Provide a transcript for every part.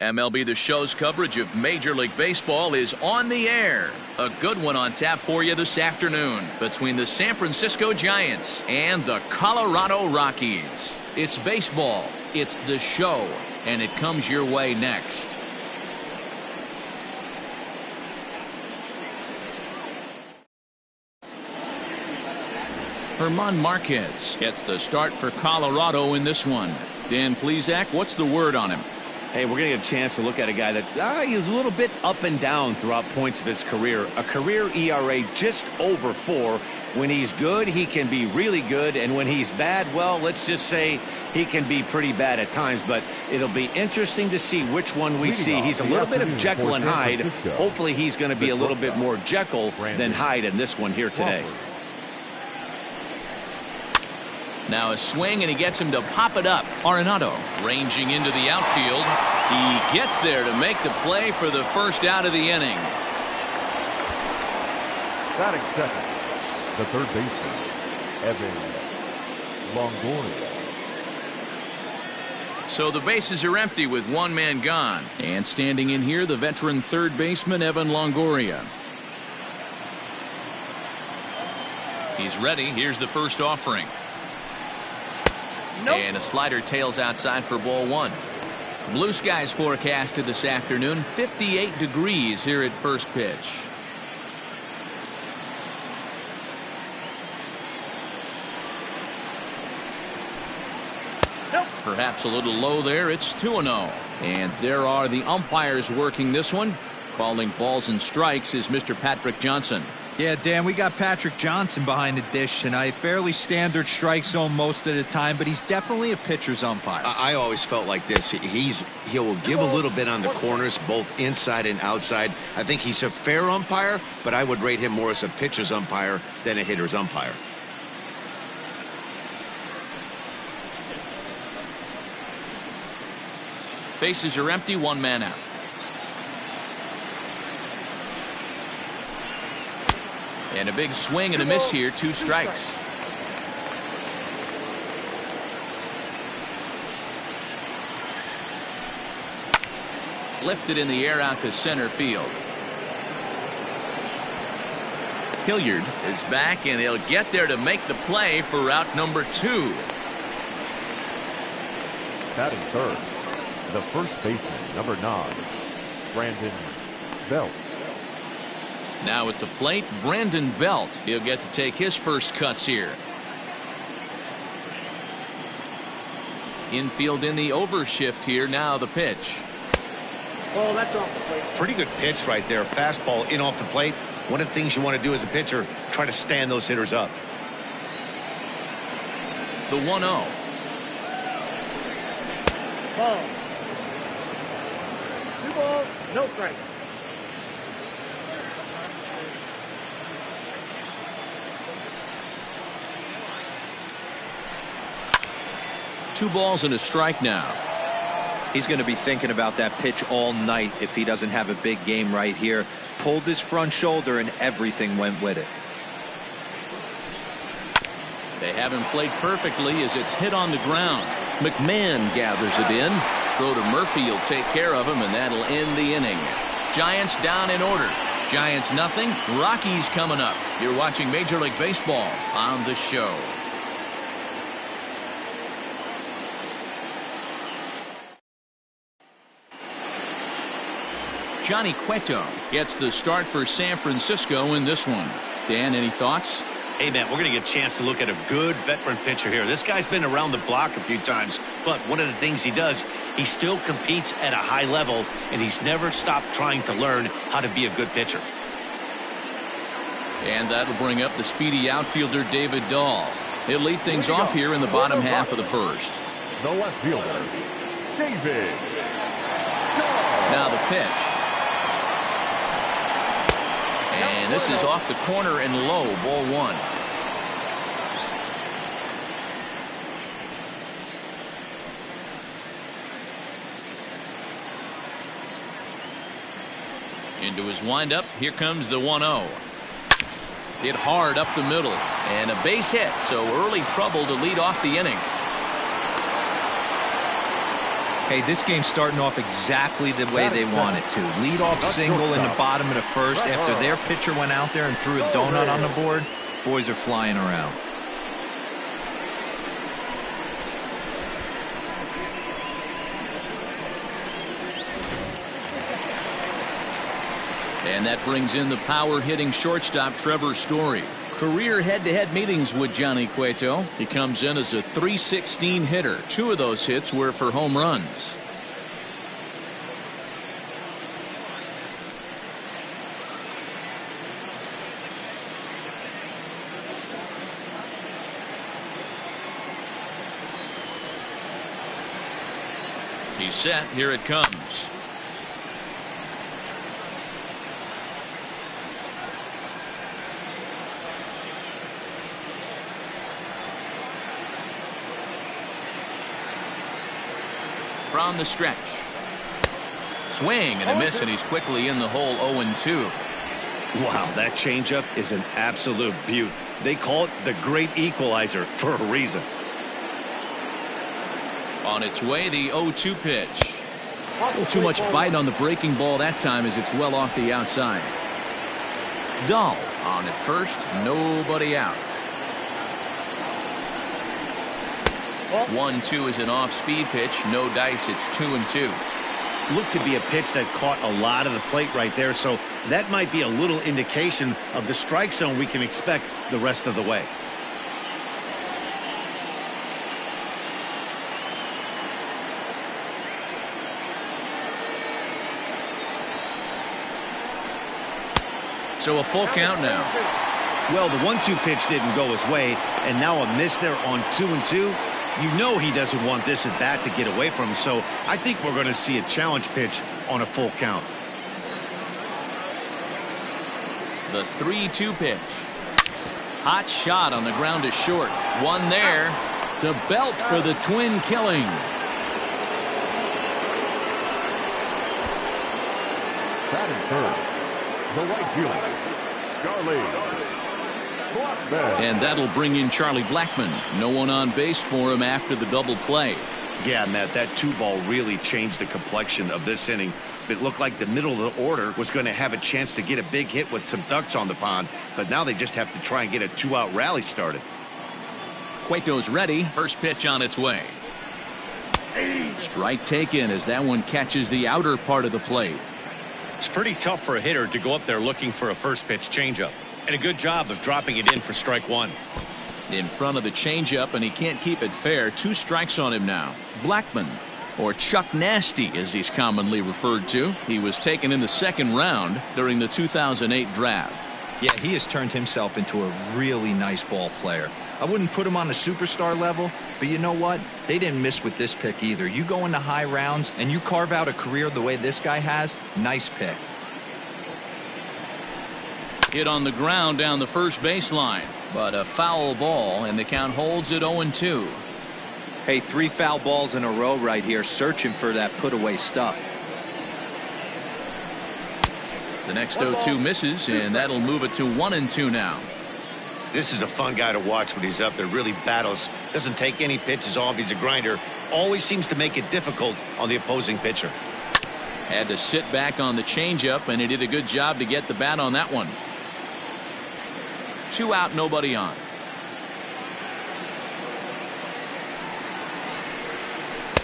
MLB The Show's coverage of Major League Baseball is on the air. A good one on tap for you this afternoon between the San Francisco Giants and the Colorado Rockies. It's baseball, it's The Show, and it comes your way next. German Marquez gets the start for Colorado in this one. Dan Plesac, what's the word on him? Hey, we're going to get a chance to look at a guy that he's a little bit up and down throughout points of his career. A career ERA just over 4. When he's good, he can be really good. And when he's bad, well, let's just say he can be pretty bad at times. But it'll be interesting to see which one we see. He's a little bit of Jekyll and Hyde. Hopefully he's going to be a little bit more Jekyll than Hyde in this one here today. Now a swing, and he gets him to pop it up. Arenado ranging into the outfield. He gets there to make the play for the first out of the inning. Batting second, the third baseman, Evan Longoria. So the bases are empty with one man gone. And standing in here, the veteran third baseman, Evan Longoria. He's ready. Here's the first offering. Nope. And a slider tails outside for ball 1. Blue skies forecasted this afternoon. 58 degrees here at first pitch. Nope. Perhaps a little low there. It's 2-0. And there are the umpires working this one. Calling balls and strikes is Mr. Patrick Johnson. Yeah, Dan, we got Patrick Johnson behind the dish, and a fairly standard strike zone most of the time, but he's definitely a pitcher's umpire. I always felt like this. He'll give a little bit on the corners, both inside and outside. I think he's a fair umpire, but I would rate him more as a pitcher's umpire than a hitter's umpire. Bases are empty, one man out. And a big swing and a miss here, 2 strikes. Lifted in the air out to center field. Hilliard is back, and he'll get there to make the play for route number 2. Batting third, the first baseman, number 9, Brandon Belt. Now at the plate, Brandon Belt. He'll get to take his first cuts here. Infield in the overshift here. Now the pitch. Oh, that's off the plate. Pretty good pitch right there. Fastball in off the plate. One of the things you want to do as a pitcher, try to stand those hitters up. The 1-0. Ball. 2 balls, no strikes. Two balls and a strike now. He's going to be thinking about that pitch all night if he doesn't have a big game right here. Pulled his front shoulder and everything went with it. They haven't played perfectly as it's hit on the ground. McMahon gathers it in. Throw to Murphy will take care of him, and that'll end the inning. Giants down in order. Giants nothing. Rockies coming up. You're watching Major League Baseball on The Show. Johnny Cueto gets the start for San Francisco in this one. Dan, any thoughts? Hey, man, we're going to get a chance to look at a good veteran pitcher here. This guy's been around the block a few times, but one of the things he does, he still competes at a high level, and he's never stopped trying to learn how to be a good pitcher. And that'll bring up the speedy outfielder David Dahl. He'll lead things off here in the bottom half of the first. The left fielder, David Dahl. Now the pitch. And this is off the corner and low, ball 1. Into his windup, here comes the 1-0. Hit hard up the middle, and a base hit, so early trouble to lead off the inning. Hey, this game's starting off exactly the way they want it to. Lead-off single in the bottom of the first after their pitcher went out there and threw a donut on the board. Boys are flying around. And that brings in the power-hitting shortstop Trevor Story. Career head-to-head meetings with Johnny Cueto. He comes in as a .316 hitter. 2 of those hits were for home runs. He's set. Here it comes. From the stretch. Swing and a miss, and he's quickly in the hole 0-2. Wow, that changeup is an absolute beaut. They call it the great equalizer for a reason. On its way, the 0-2 pitch. A little too much bite on the breaking ball that time as it's well off the outside. Dahl on at first, nobody out. 1-2 is an off-speed pitch. No dice. It's 2-2. Looked to be a pitch that caught a lot of the plate right there, so that might be a little indication of the strike zone we can expect the rest of the way. So a full count now. Well, the 1-2 pitch didn't go his way, and now a miss there on 2-2. You know he doesn't want this at bat to get away from him, so I think we're going to see a challenge pitch on a full count. The 3-2 pitch. Hot shot on the ground to short. One there to Belt for the twin killing. Batting third, the right fielder, Charlie Blackman. And that'll bring in Charlie Blackman. No one on base for him after the double play. Yeah, Matt, that 2-ball really changed the complexion of this inning. It looked like the middle of the order was going to have a chance to get a big hit with some ducks on the pond, but now they just have to try and get a 2-out rally started. Cueto's ready. First pitch on its way. Strike taken as that one catches the outer part of the plate. It's pretty tough for a hitter to go up there looking for a first pitch changeup, and a good job of dropping it in for strike one. In front of the changeup, and he can't keep it fair. 2 strikes on him now. Blackman, or Chuck Nasty as he's commonly referred to. He was taken in the 2nd round during the 2008 draft. Yeah, he has turned himself into a really nice ball player. I wouldn't put him on a superstar level, but you know what? They didn't miss with this pick either. You go into high rounds and you carve out a career the way this guy has. Nice pick. Hit on the ground down the first baseline, but a foul ball, and the count holds at 0-2. Hey, 3 foul balls in a row right here, searching for that put away stuff. The next 0-2 misses, and that'll move it to 1-2 now. This is a fun guy to watch when he's up there. Really battles, doesn't take any pitches off. He's a grinder. Always seems to make it difficult on the opposing pitcher. Had to sit back on the changeup, and he did a good job to get the bat on that one. 2 out, nobody on.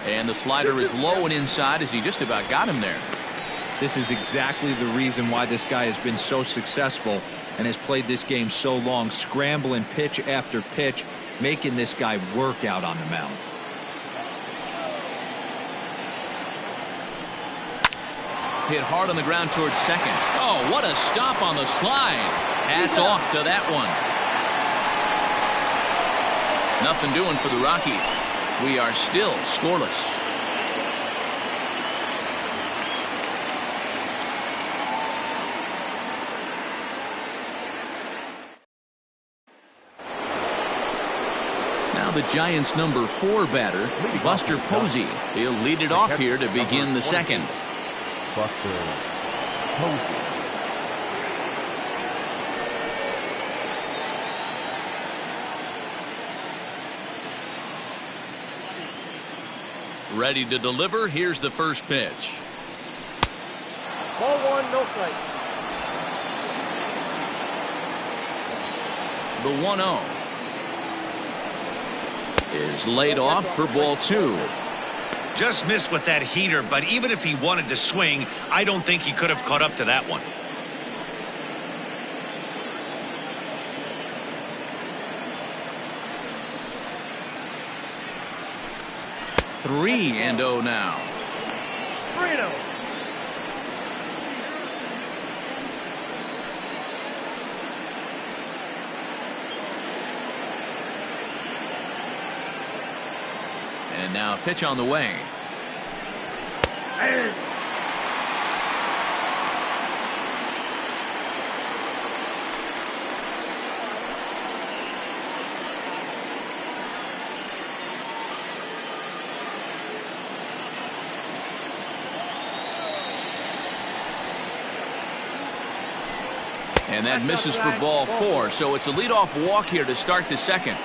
And the slider is low and inside as he just about got him there. This is exactly the reason why this guy has been so successful and has played this game so long, scrambling pitch after pitch, making this guy work out on the mound. Hit hard on the ground towards second. Oh, what a stop on the slide. Hats off to that one. Nothing doing for the Rockies. We are still scoreless. Now the Giants' number 4 batter, Buster Posey. He'll lead it off here to begin the second. Buster Posey. Ready to deliver. Here's the first pitch. Ball one, no strike. The 1-0 is laid off for ball 2. Just missed with that heater, but even if he wanted to swing, I don't think he could have caught up to that one. Three and 0 now. 3-0. And now pitch on the way. And that misses for ball 4, so it's a leadoff walk here to start the second.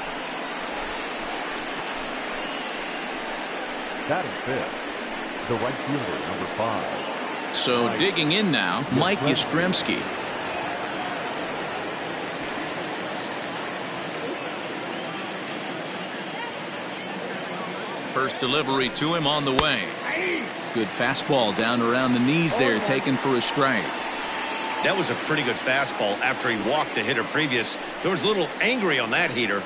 Batting fifth, the right fielder, number 5. So digging in now, Mike Yastrzemski. First delivery to him on the way. Good fastball down around the knees there, taken for a strike. That was a pretty good fastball after he walked the hitter previous. There was a little angry on that heater.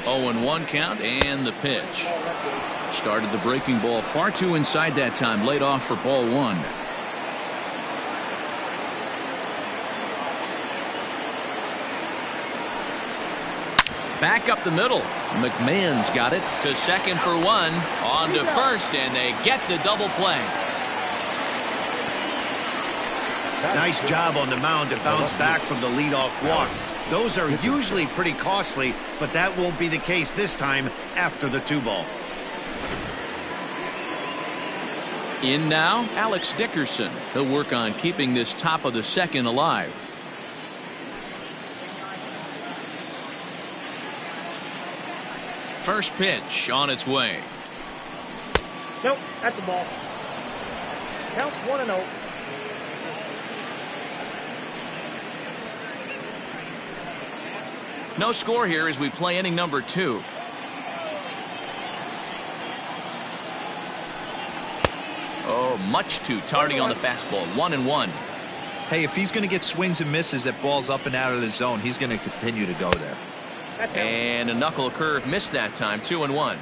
Oh, and 1 count and the pitch. Started the breaking ball far too inside that time. Laid off for ball 1. Back up the middle. McMahon's got it to second for 1. On to first, and they get the double play. Nice job on the mound to bounce back from the leadoff walk. Those are usually pretty costly, but that won't be the case this time after the 2-ball. In now, Alex Dickerson. He'll work on keeping this top of the second alive. First pitch on its way. Nope, that's the ball. Count 1-0. No score here as we play inning number 2. Oh, much too tardy on the fastball. 1-1. Hey, if he's going to get swings and misses at balls up and out of the zone, he's going to continue to go there. And a knuckle curve missed that time. 2-1.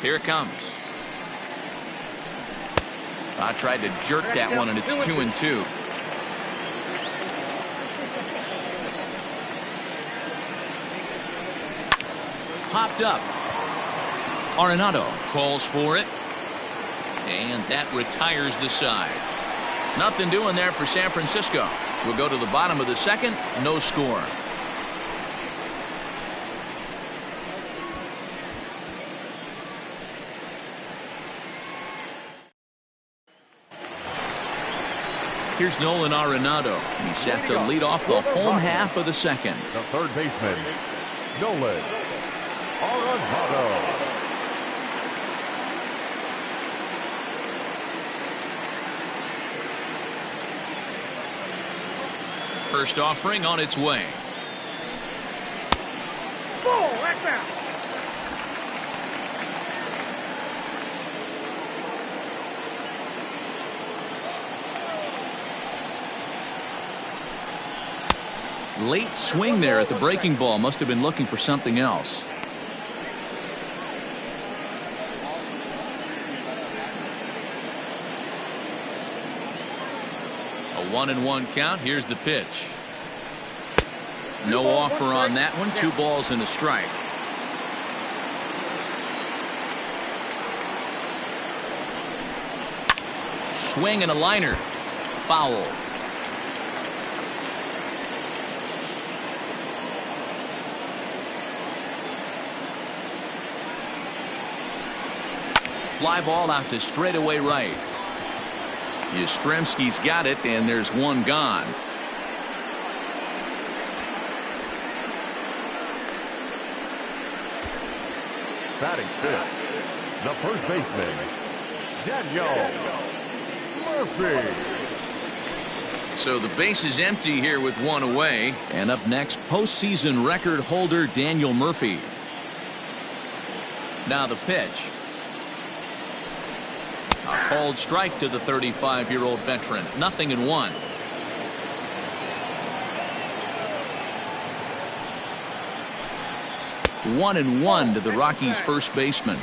Here it comes. I tried to jerk that one, and it's 2-2. Popped up. Arenado calls for it. And that retires the side. Nothing doing there for San Francisco. We'll go to the bottom of the second. No score. Here's Nolan Arenado. He's set to lead off the home half of the second. The third baseman, Nolan Arenado. First offering on its way. Ball, that's out. Late swing there at the breaking ball. Must have been looking for something else. A 1-1 count. Here's the pitch. No offer on that one. 2 balls and a strike. Swing and a liner. Foul. Fly ball out to straightaway right. Yastrzemski's got it, and there's one gone. Batting fifth, the first baseman, Daniel Murphy. So the base is empty here with one away. And up next, postseason record holder Daniel Murphy. Now the pitch. A called strike to the 35-year-old veteran. 0-1. One and one to the Rockies' first baseman.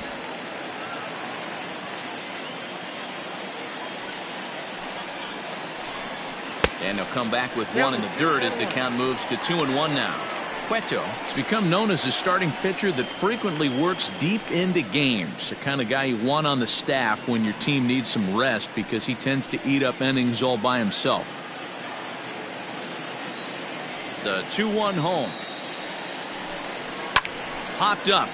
And he'll come back with one in the dirt as the count moves to 2-1 now. Cueto has become known as a starting pitcher that frequently works deep into games. The kind of guy you want on the staff when your team needs some rest because he tends to eat up innings all by himself. The 2-1 home. Popped up.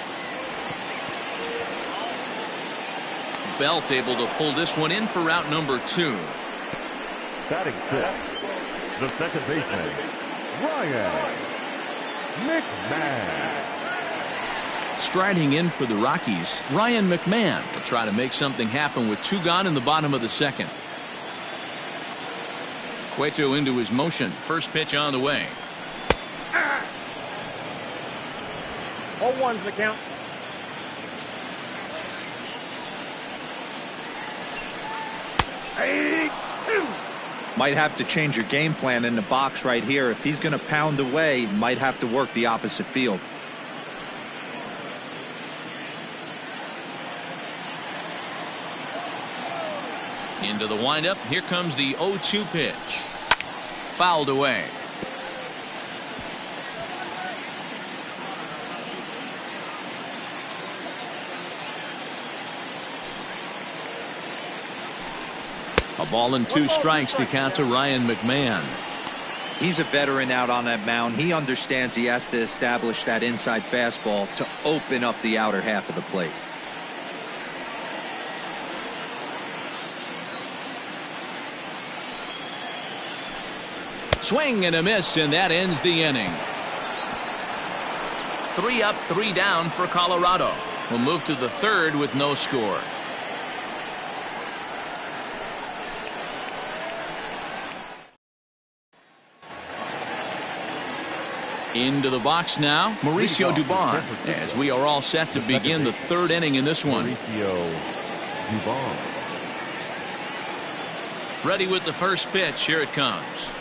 Belt able to pull this one in for route number 2. Batting fifth, the second baseman, Ryan McMahon. Striding in for the Rockies, Ryan McMahon will try to make something happen with 2 gone in the bottom of the second. Cueto into his motion. First pitch on the way. 0-1's the count. Might have to change your game plan in the box right here. If he's going to pound away, might have to work the opposite field. Into the windup. Here comes the 0-2 pitch. Fouled away. A ball and 2 strikes, the count to Ryan McMahon. He's a veteran out on that mound. He understands he has to establish that inside fastball to open up the outer half of the plate. Swing and a miss, and that ends the inning. 3 up, 3 down for Colorado. We'll move to the third with no score. Into the box now, Mauricio Dubon, as we are all set to begin the third inning in this one. Mauricio Dubon. Ready with the first pitch. Here it comes.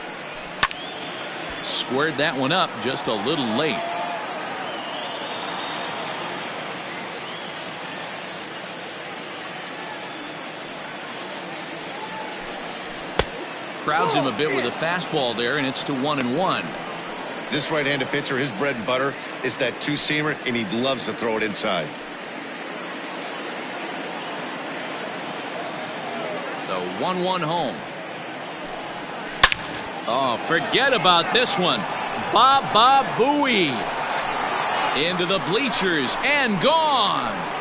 Squared that one up just a little late. Crowds him a bit with a fastball there, and it's to 1-1. This right-handed pitcher, his bread and butter is that two-seamer, and he loves to throw it inside. The 1-1 home. Oh, forget about this one. Baba Booey. Into the bleachers and gone.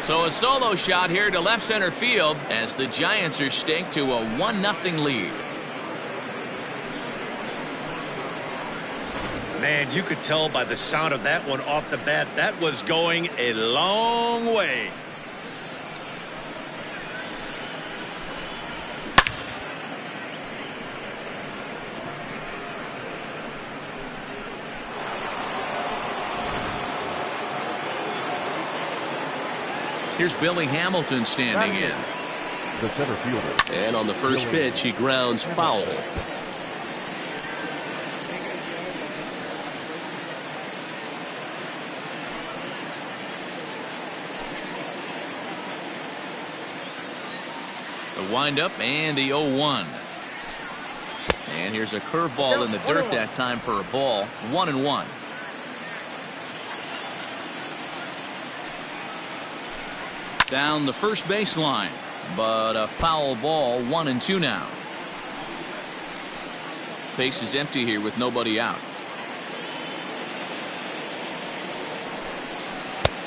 So a solo shot here to left center field as the Giants are staked to a 1-0 lead. Man, you could tell by the sound of that one off the bat that was going a long way. Here's Billy Hamilton standing in. The center fielder. And on the first pitch, he grounds foul. The windup and the 0-1. And here's a curveball in the dirt that time for a ball. 1-1. Down the first baseline, but a foul ball. 1-2 now. Base is empty here with nobody out.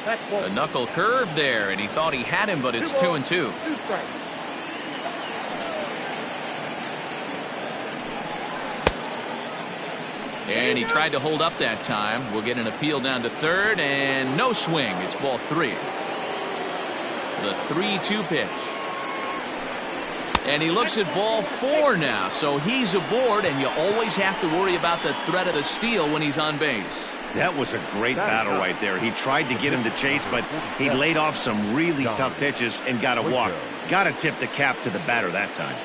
A knuckle curve there, and he thought he had him, but it's 2-2. And he tried to hold up that time. We'll get an appeal down to third, and no swing. It's ball 3. The 3-2 pitch. And he looks at ball 4 now, so he's aboard, and you always have to worry about the threat of the steal when he's on base. That was a great battle right there. He tried to get him to chase, but he laid off some really tough pitches and got a walk. Got to tip the cap to the batter that time.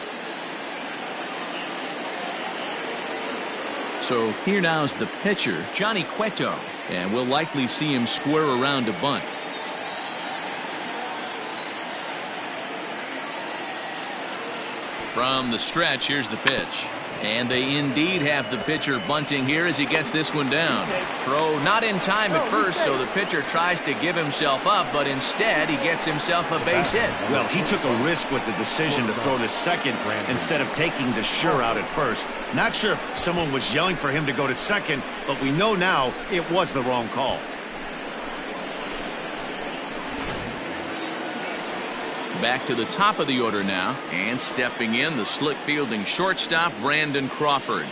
So here now is the pitcher, Johnny Cueto, and we'll likely see him square around to bunt. From the stretch, here's the pitch. And they indeed have the pitcher bunting here as he gets this one down. Throw not in time at first, so the pitcher tries to give himself up, but instead he gets himself a base hit. Well, he took a risk with the decision to throw to second instead of taking the sure out at first. Not sure if someone was yelling for him to go to second, but we know now it was the wrong call. Back to the top of the order now, and stepping in, the slick fielding shortstop, Brandon Crawford.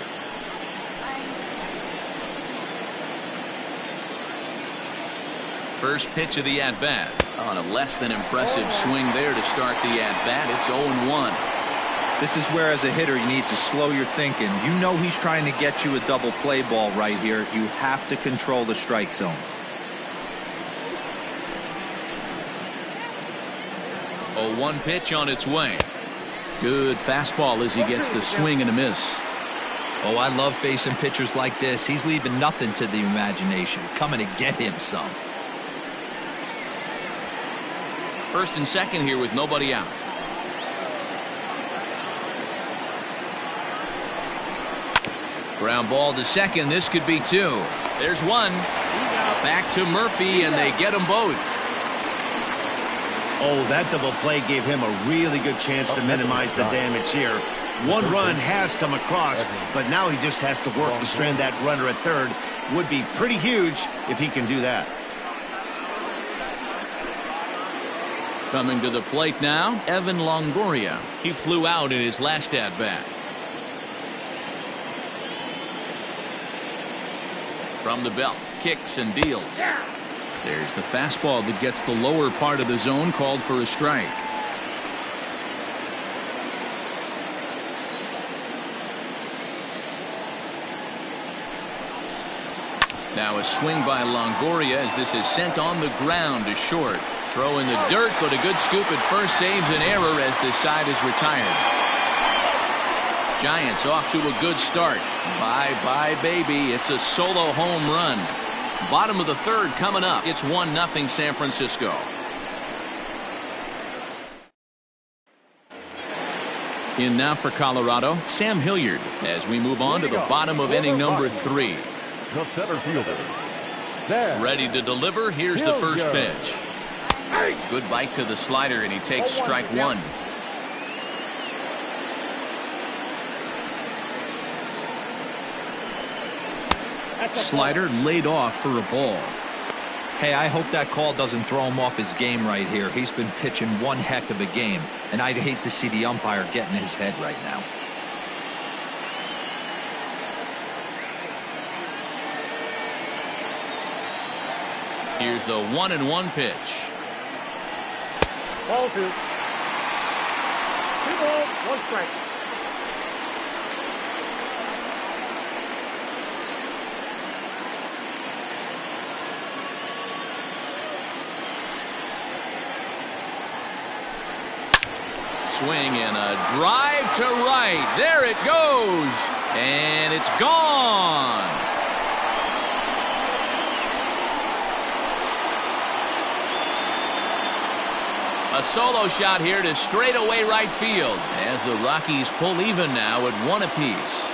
First pitch of the at-bat. On a less than impressive swing there to start the at-bat. It's 0-1. This is where, as a hitter, you need to slow your thinking. You know he's trying to get you a double play ball right here. You have to control the strike zone. 0-1 pitch on its way. Good fastball as he gets the swing and a miss. Oh, I love facing pitchers like this. He's leaving nothing to the imagination. Coming to get him some. First and second here with nobody out. Ground ball to second. This could be 2. There's 1. Back to Murphy, and they get them both. Oh, that double play gave him a really good chance to minimize the damage here. 1 run has come across, but now he just has to work to strand that runner at third. Would be pretty huge if he can do that. Coming to the plate now, Evan Longoria. He flew out in his last at-bat. From the belt, kicks and deals. There's the fastball that gets the lower part of the zone, called for a strike. Now a swing by Longoria as this is sent on the ground to short. Throw in the dirt, but a good scoop at first saves an error as this side is retired. Giants off to a good start. Bye-bye, baby. It's a solo home run. Bottom of the third coming up. It's 1-0 San Francisco. In now for Colorado, Sam Hilliard, as we move on to the bottom of inning number 3. The center fielder. Ready to deliver. Here's the first pitch. Good bite to the slider, and he takes strike 1. Slider laid off for a ball. Hey, I hope that call doesn't throw him off his game right here. He's been pitching one heck of a game, and I'd hate to see the umpire get in his head right now. Here's the 1-1 pitch. Ball 2. 2 balls, 1 strike. Swing and a drive to right. There it goes. And it's gone. A solo shot here to straightaway right field as the Rockies pull even now at 1 apiece.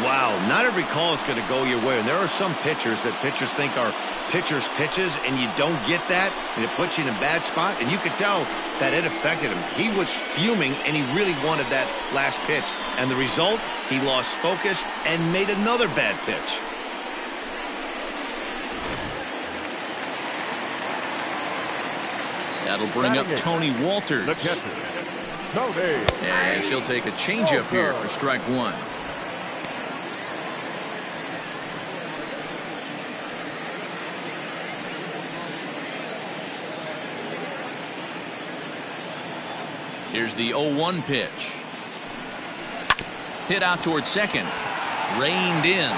Wow, not every call is going to go your way. And there are some pitchers that pitchers think are pitchers' pitches, and you don't get that, and it puts you in a bad spot. And you could tell that it affected him. He was fuming, and he really wanted that last pitch. And the result, he lost focus and made another bad pitch. That'll bring up Tony Walters. The catcher, Tony. As he'll take a changeup here for strike one. Here's the 0-1 pitch. Hit out towards second. Reined in.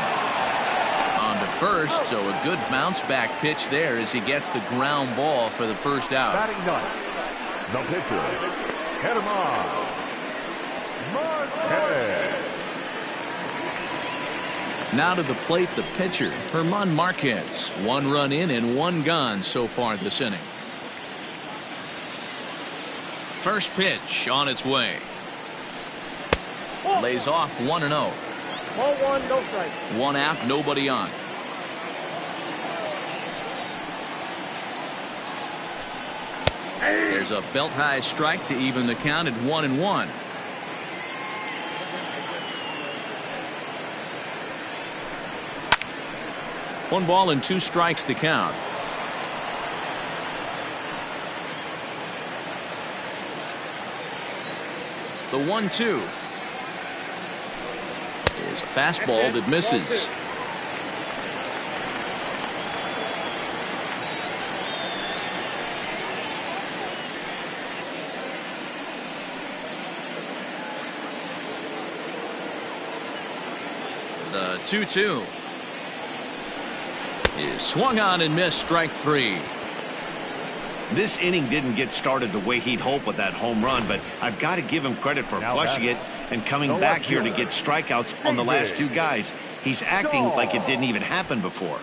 On to first, so a good bounce back pitch there as he gets the ground ball for the first out. Batting ninth, the pitcher, Germán Marquez. Now to the plate, the pitcher, Germán Marquez. 1 run in and 1 gone so far this inning. First pitch on its way. Lays off 1-0. Ball 1, no strike. 1 out, nobody on. There's a belt high strike to even the count at 1-1. One ball and 2 strikes to count. The 1-2 is a fastball that misses. The 2-2 is swung on and missed, strike 3. This inning didn't get started the way he'd hoped with that home run, but I've got to give him credit for flushing it and coming back here to get strikeouts on the last 2 guys. He's acting like it didn't even happen before.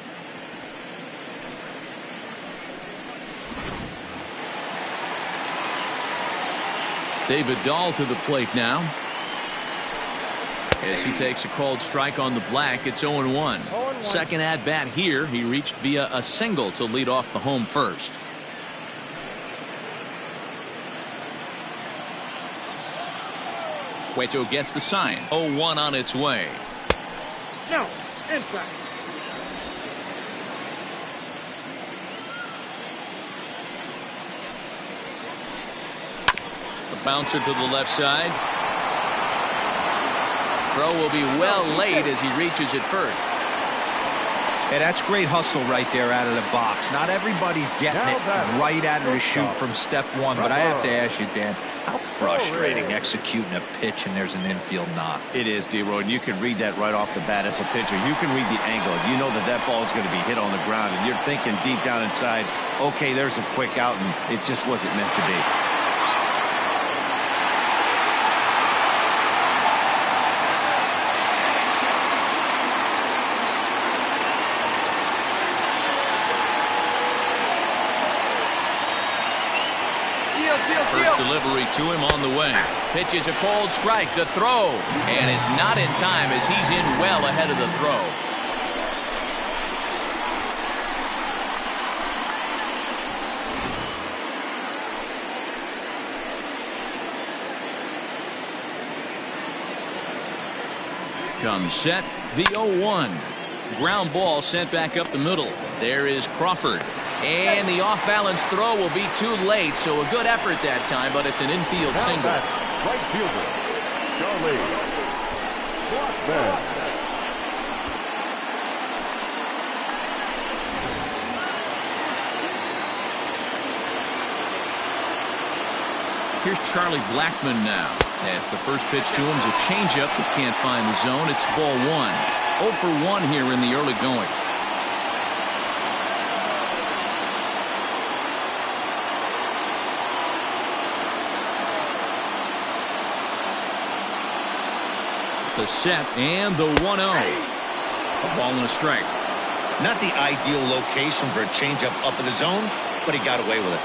David Dahl to the plate now. As he takes a called strike on the black, it's 0-1. Second at bat here, he reached via a single to lead off the home first. Cueto gets the sign. 0-1 on its way. No, inside. The bouncer to the left side. Throw will be well late as he reaches it first. Hey, that's great hustle right there out of the box. Not everybody's getting it right out of the chute from step one, but I have to ask you, Dan, how frustrating executing a pitch and there's an infield knock. It is, D-Roy, and you can read that right off the bat as a pitcher. You can read the angle. You know that that ball is going to be hit on the ground, and you're thinking deep down inside, okay, there's a quick out, and it just wasn't meant to be. First delivery to him on the way. Pitches a cold strike. The throw. And it's not in time as he's in well ahead of the throw. Comes set. The 0-1. Ground ball sent back up the middle. There is Crawford. And the off-balance throw will be too late, so a good effort that time, but it's an infield single. Right fielder, Charlie Blackmon. Here's Charlie Blackmon now. As the first pitch to him is a changeup that can't find the zone. It's ball 1. 0 for 1 here in the early going. The set and the 1-0. A ball and a strike. Not the ideal location for a changeup up in the zone, but he got away with it.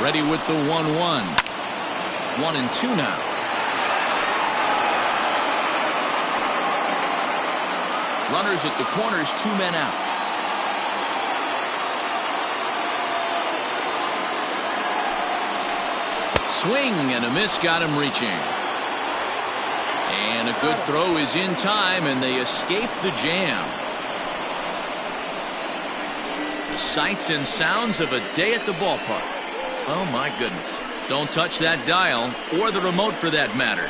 Ready with the 1-1. 1-2 now. Runners at the corners, 2 men out. Swing and a miss got him reaching. And a good throw is in time, and they escape the jam. The sights and sounds of a day at the ballpark. Oh, my goodness. Don't touch that dial, or the remote for that matter.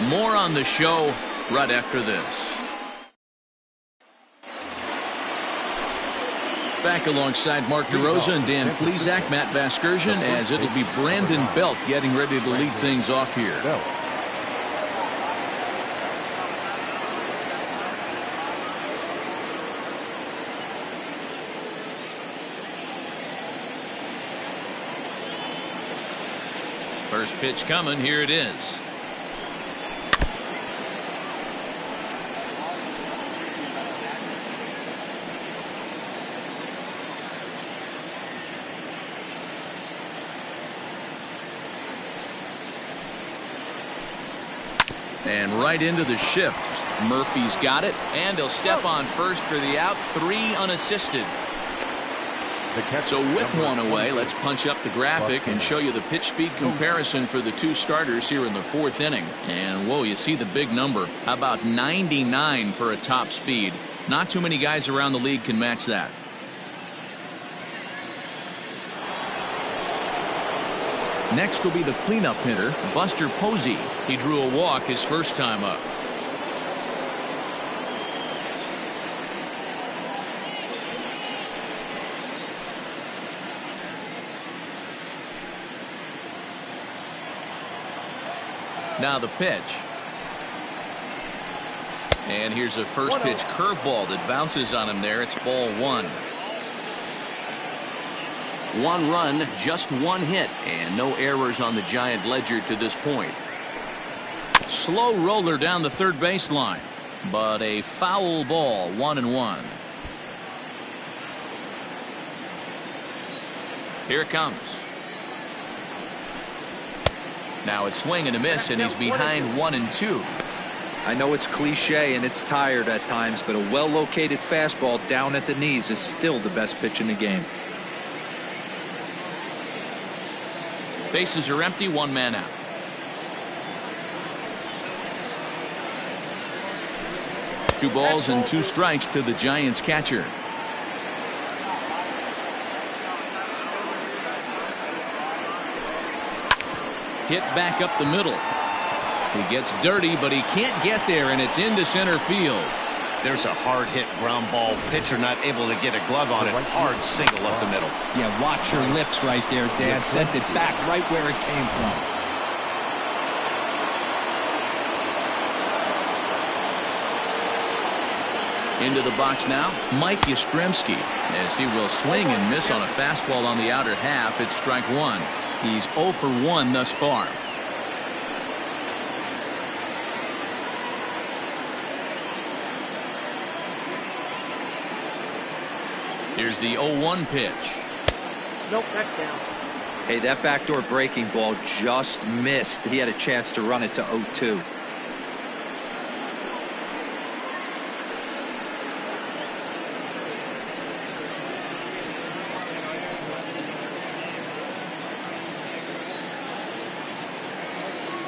More on the show right after this. Back alongside Mark DeRosa and Dan Plesac, Matt Vasgersian, as it'll be Brandon Belt getting ready to lead things off here. First pitch coming. Here it is. And right into the shift. Murphy's got it, and he'll step on first for the out. 3 unassisted. So with one away, let's punch up the graphic and show you the pitch speed comparison for the 2 starters here in the 4th inning. And whoa, you see the big number. How about 99 for a top speed? Not too many guys around the league can match that. Next will be the cleanup hitter, Buster Posey. He drew a walk his first time up. Now the pitch. And here's a first pitch curveball that bounces on him there. It's ball 1. 1 run, just 1 hit, and no errors on the Giant ledger to this point. Slow roller down the third baseline, but a foul ball. 1-1. Here it comes. Now it's swing and a miss, and he's behind 1-2. I know it's cliche and it's tired at times, but a well-located fastball down at the knees is still the best pitch in the game. Bases are empty, 1 man out. Two balls and 2 strikes to the Giants catcher. Hit back up the middle. He gets dirty, but he can't get there, and it's into center field. There's a hard hit ground ball. Pitcher not able to get a glove on it. Hard single up the middle. Yeah, watch your lips right there, Dad. Sent it back right where it came from. Into the box now, Mike Yastrzemski, as he will swing and miss on a fastball on the outer half. It's strike 1. He's 0 for 1 thus far. Here's the 0-1 pitch. Nope, back down. Hey, that backdoor breaking ball just missed. He had a chance to run it to 0-2.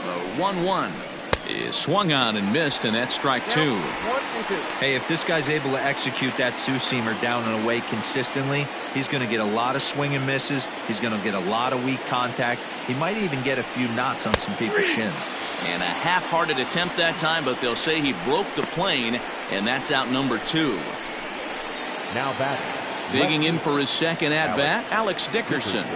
The 1-1 is swung on and missed, and that's strike 2. 1 and 2. Hey, if this guy's able to execute that two-seamer down and away consistently, he's going to get a lot of swing and misses. He's going to get a lot of weak contact. He might even get a few knots on some people's shins. And a half-hearted attempt that time, but they'll say he broke the plane, and that's out number 2. Now batting. Digging in for his second at-bat, Alex Dickerson.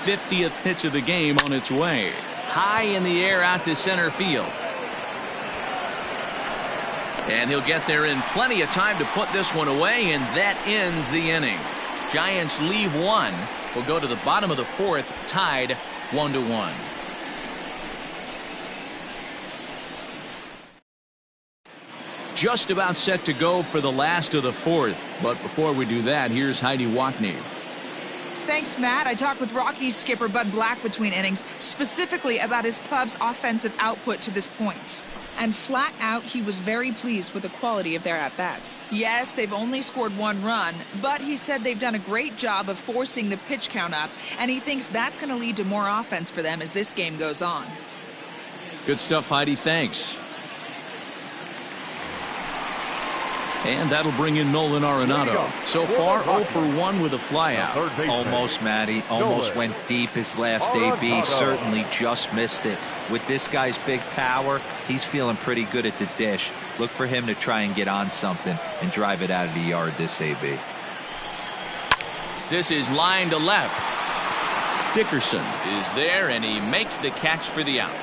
50th pitch of the game on its way. High in the air out to center field. And he'll get there in plenty of time to put this one away, and that ends the inning. Giants leave 1. We'll go to the bottom of the 4th, tied 1-1. Just about set to go for the last of the 4th. But before we do that, here's Heidi Watney. Thanks, Matt. I talked with Rockies skipper Bud Black between innings, specifically about his club's offensive output to this point. And flat out, he was very pleased with the quality of their at-bats. Yes, they've only scored 1 run, but he said they've done a great job of forcing the pitch count up, and he thinks that's going to lead to more offense for them as this game goes on. Good stuff, Heidi. Thanks. And that'll bring in Nolan Arenado. So far, 0 for 1 with a flyout. Almost, Matty. Almost went deep his last AB. Certainly just missed it. With this guy's big power, he's feeling pretty good at the dish. Look for him to try and get on something and drive it out of the yard this AB. This is line to left. Dickerson is there, and he makes the catch for the out.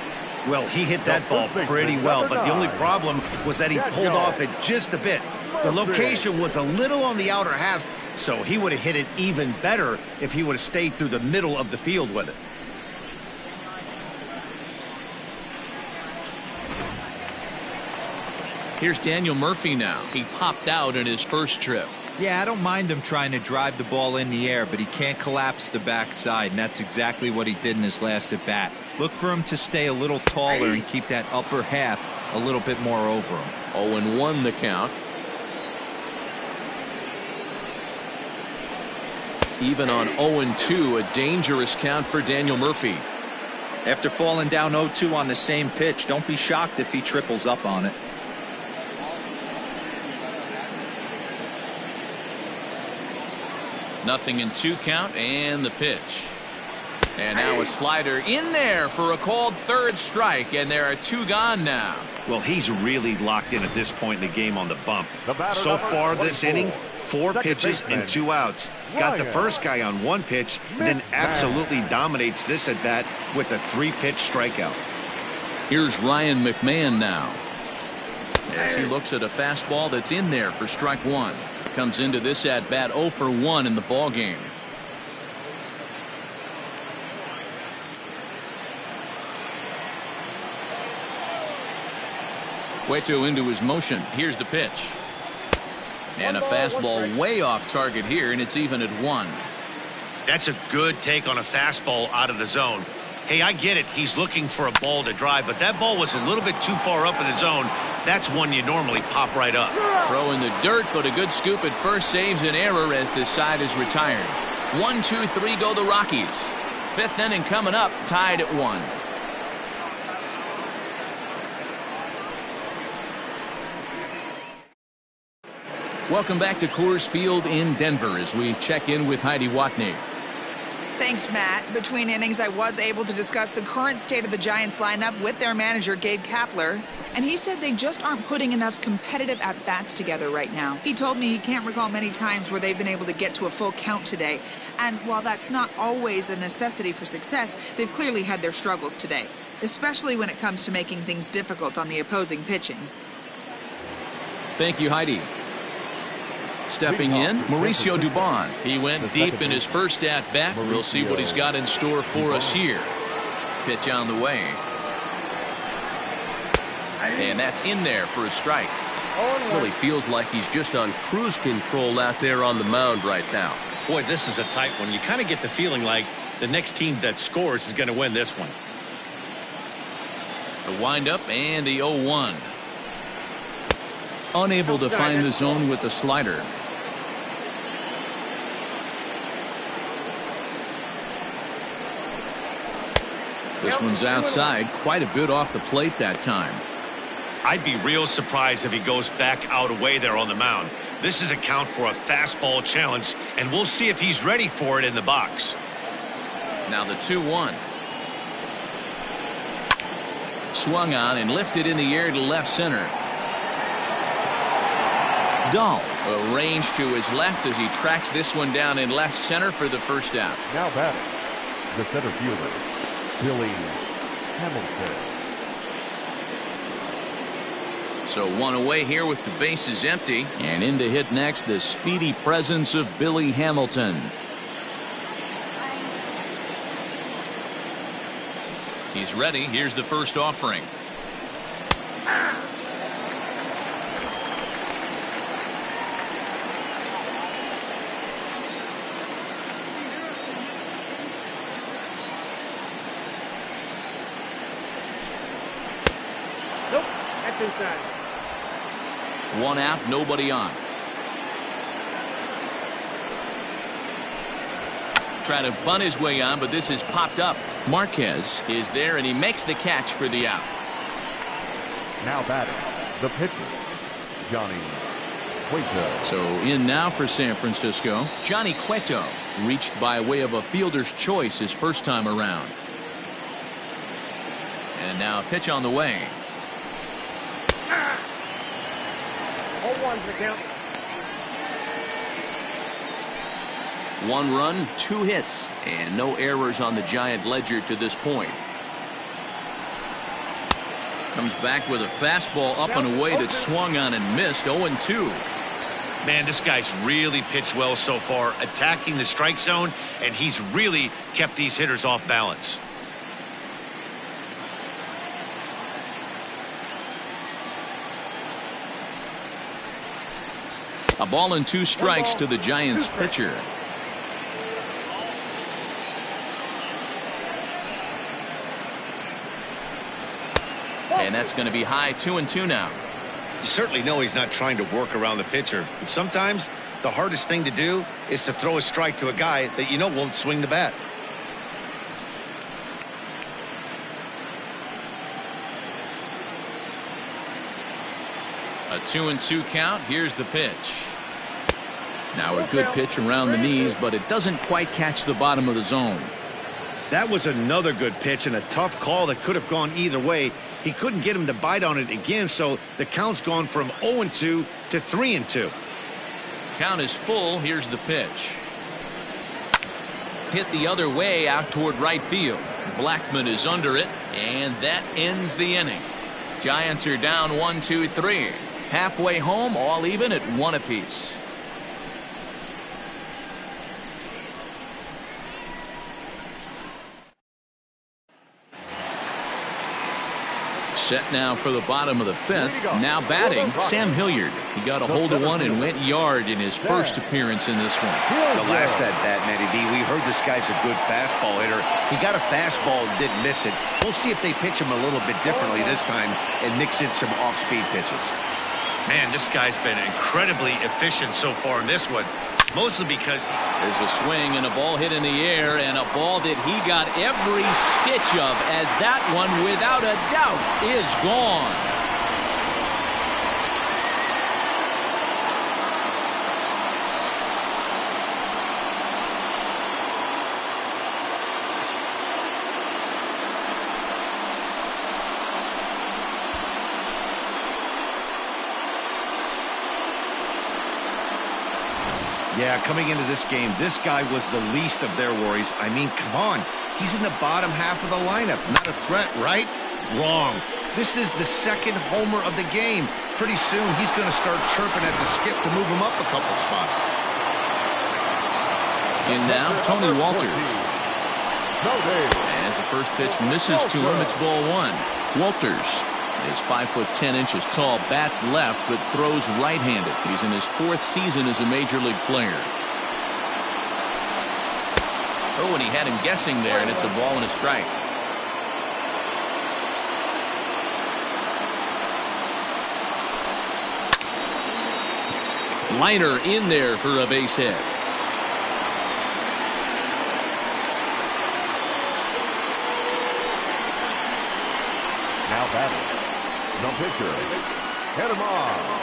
Well, he hit that ball pretty well, but the only problem was that he pulled off it just a bit. The location was a little on the outer half, so he would have hit it even better if he would have stayed through the middle of the field with it. Here's Daniel Murphy now. He popped out in his first trip. Yeah, I don't mind him trying to drive the ball in the air, but he can't collapse the backside, and that's exactly what he did in his last at bat. Look for him to stay a little taller and keep that upper half a little bit more over him. 0-1 the count. Even on 0-2, a dangerous count for Daniel Murphy. After falling down 0-2 on the same pitch, don't be shocked if he triples up on it. Nothing in 2 count, and the pitch. And now a slider in there for a called third strike, and there are 2 gone now. Well, he's really locked in at this point in the game on the bump. So far this inning, 4 pitches and 2 outs. Got the first guy on 1 pitch, and then absolutely dominates this at bat with a 3-pitch strikeout. Here's Ryan McMahon now, as he looks at a fastball that's in there for strike 1. Comes into this at bat 0 for 1 in the ball game. Cueto into his motion. Here's the pitch. And a fastball way off target here, and it's even at 1. That's a good take on a fastball out of the zone. Hey, I get it. He's looking for a ball to drive, but that ball was a little bit too far up in the zone. That's one you normally pop right up. Throw in the dirt, but a good scoop at first saves an error as this side is retired. 1, 2, 3 go the Rockies. 5th inning coming up, tied at 1. Welcome back to Coors Field in Denver as we check in with Heidi Watney. Thanks, Matt. Between innings, I was able to discuss the current state of the Giants lineup with their manager, Gabe Kapler, and he said they just aren't putting enough competitive at-bats together right now. He told me he can't recall many times where they've been able to get to a full count today, and while that's not always a necessity for success, they've clearly had their struggles today, especially when it comes to making things difficult on the opposing pitching. Thank you, Heidi. Stepping in, Mauricio Dubon. He went deep in his first at-bat. We'll see what he's got in store for us here. Pitch on the way. And that's in there for a strike. Really feels like he's just on cruise control out there on the mound right now. Boy, this is a tight one. You kind of get the feeling like the next team that scores is going to win this one. The windup and the 0-1. Unable to find the zone with the slider. This one's outside, quite a bit off the plate that time. I'd be real surprised if he goes back out away there on the mound. This is a count for a fastball challenge, and we'll see if he's ready for it in the box. Now the 2-1. Swung on and lifted in the air to left center. Dahl arranged to his left as he tracks this one down in left center for the first out. Now batting, the center fielder, Billy Hamilton. So 1 away here with the bases empty, and in to hit next, the speedy presence of Billy Hamilton. He's ready. Here's the first offering. Nope, that's inside. 1 out, nobody on. Try to bunt his way on, but this is popped up. Marquez is there, and he makes the catch for the out. Now batting, the pitcher, Johnny Cueto. So in now for San Francisco, Johnny Cueto, reached by way of a fielder's choice his first time around. And now a pitch on the way. 0-1's the count. 1 run, 2 hits, and no errors on the Giant ledger to this point. Comes back with a fastball up and away that swung on and missed. 0-2. Man, this guy's really pitched well so far, attacking the strike zone, and he's really kept these hitters off balance. A ball and 2 strikes to the Giants pitcher. And that's going to be high. 2-2 now. You certainly know he's not trying to work around the pitcher. But sometimes the hardest thing to do is to throw a strike to a guy that you know won't swing the bat. A 2-2 count. Here's the pitch. Now a good pitch around the knees, but it doesn't quite catch the bottom of the zone. That was another good pitch and a tough call that could have gone either way. He couldn't get him to bite on it again, so the count's gone from 0-2 to 3-2. Count is full. Here's the pitch. Hit the other way out toward right field. Blackman is under it, and that ends the inning. Giants are down 1-2-3. Halfway home, all even at 1 apiece. Set now for the bottom of the 5th. Now batting, Sam Hilliard. He got a hold of one and went yard in his first appearance in this one. The last at bat, Matty B, we heard this guy's a good fastball hitter. He got a fastball and didn't miss it. We'll see if they pitch him a little bit differently this time and mix in some off-speed pitches. Man, this guy's been incredibly efficient so far in this one. Mostly because there's a swing and a ball hit in the air, and a ball that he got every stitch of, as that one, without a doubt, is gone. Yeah, coming into this game, this guy was the least of their worries. I mean, come on. He's in the bottom half of the lineup. Not a threat, right? Wrong. This is the second homer of the game. Pretty soon, he's going to start chirping at the skip to move him up a couple spots. And now, Tony Walters. As the first pitch misses to him, it's ball 1. Walters is 5'10" tall, bats left, but throws right-handed. He's in his 4th season as a major league player. Oh, and he had him guessing there, and it's a ball and a strike. Liner in there for a base hit. Now batting, the pitcher, hit him off.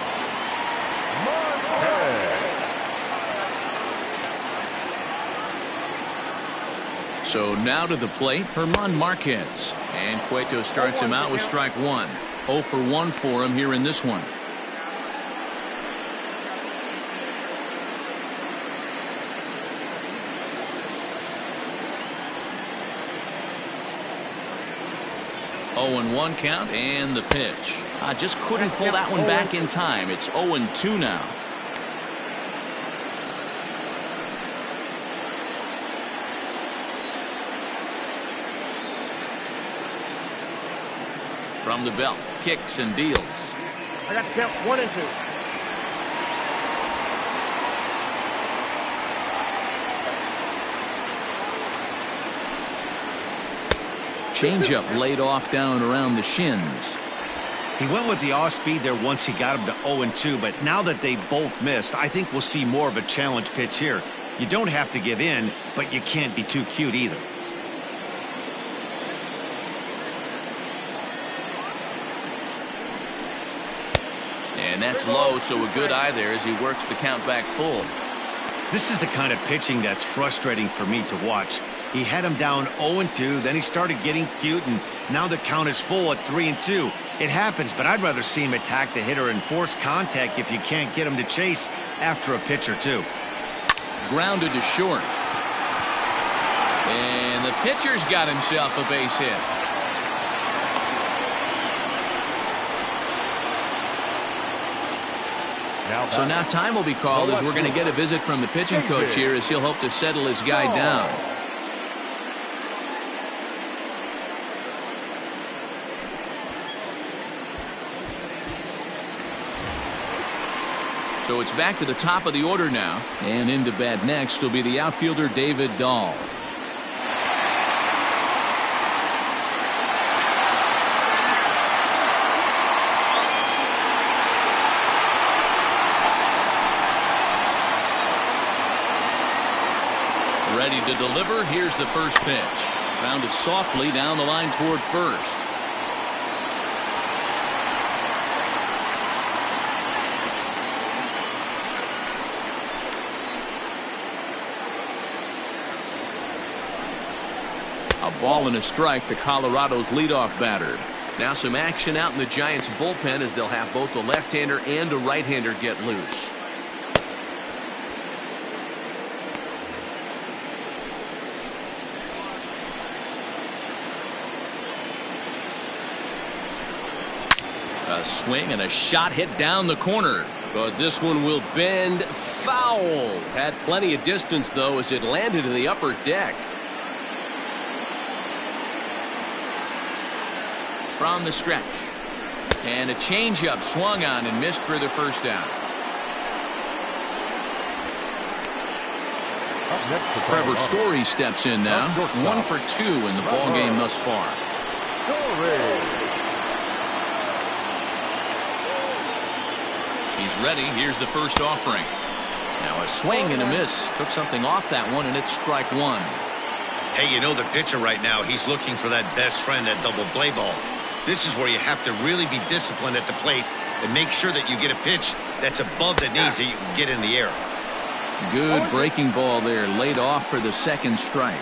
So now to the plate, German Marquez. And Cueto starts him out with strike 1. 0 for 1 for him here in this one. Oh, and 1 count, and the pitch. I just couldn't pull that one back in time. It's 0-2 now. From the belt, kicks and deals. I got to count 1 and 2. Changeup laid off down around the shins. He went with the off-speed there once he got him to 0-2, but now that they both missed, I think we'll see more of a challenge pitch here. You don't have to give in, but you can't be too cute either. And that's low, so a good eye there as he works the count back full. This is the kind of pitching that's frustrating for me to watch. He had him down 0-2, then he started getting cute, and now the count is full at 3-2. It happens, but I'd rather see him attack the hitter and force contact if you can't get him to chase after a pitch or two. Grounded to short. And the pitcher's got himself a base hit. So now time will be called as we're going to get a visit from the pitching coach here as he'll hope to settle his guy down. So it's back to the top of the order now. And into bat next will be the outfielder David Dahl. Ready to deliver. Here's the first pitch. Grounded softly down the line toward first. A ball and a strike to Colorado's leadoff batter. Now some action out in the Giants bullpen as they'll have both a left-hander and a right-hander get loose. A swing and a shot hit down the corner. But this one will bend foul. Had plenty of distance, though, as it landed in the upper deck. From the stretch. And a changeup swung on and missed for the first down. Trevor Story steps in now. 1 for 2 in the ball game thus far. He's ready. Here's the first offering. Now a swing and a miss. Took something off that one, and it's strike one. Hey, you know the pitcher right now, he's looking for that best friend, that double play ball. This is where you have to really be disciplined at the plate and make sure that you get a pitch that's above the knees that you can get in the air. Good breaking ball there, laid off for the second strike.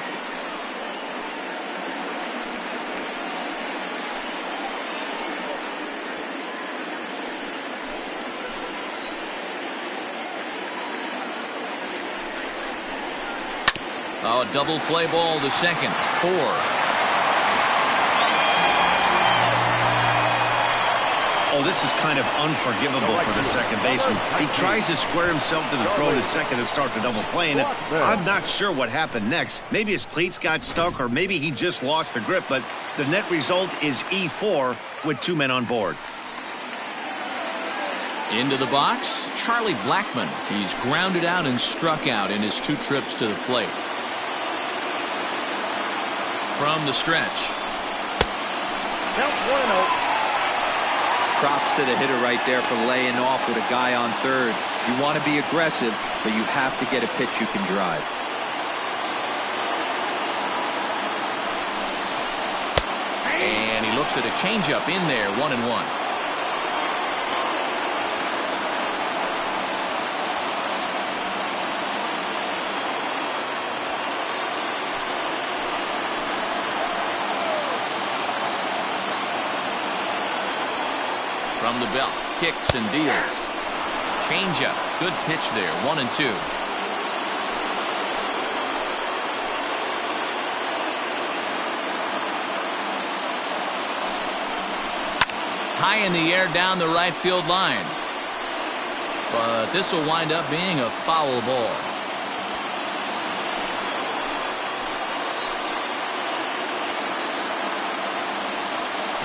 Oh, a double play ball to second. 4. Oh, this is kind of unforgivable for the second baseman. He tries to square himself to the throw to second and start the double play, and I'm not sure what happened next. Maybe his cleats got stuck, or maybe he just lost the grip, but the net result is E4 with 2 men on board. Into the box, Charlie Blackmon. He's grounded out and struck out in his 2 trips to the plate. From the stretch. Count 1-0. Props to the hitter right there for laying off with a guy on third. You want to be aggressive, but you have to get a pitch you can drive. And he looks at a changeup in there, 1-1. From the belt, kicks and deals. Changeup, good pitch there, 1-2. High in the air down the right field line. But this will wind up being a foul ball.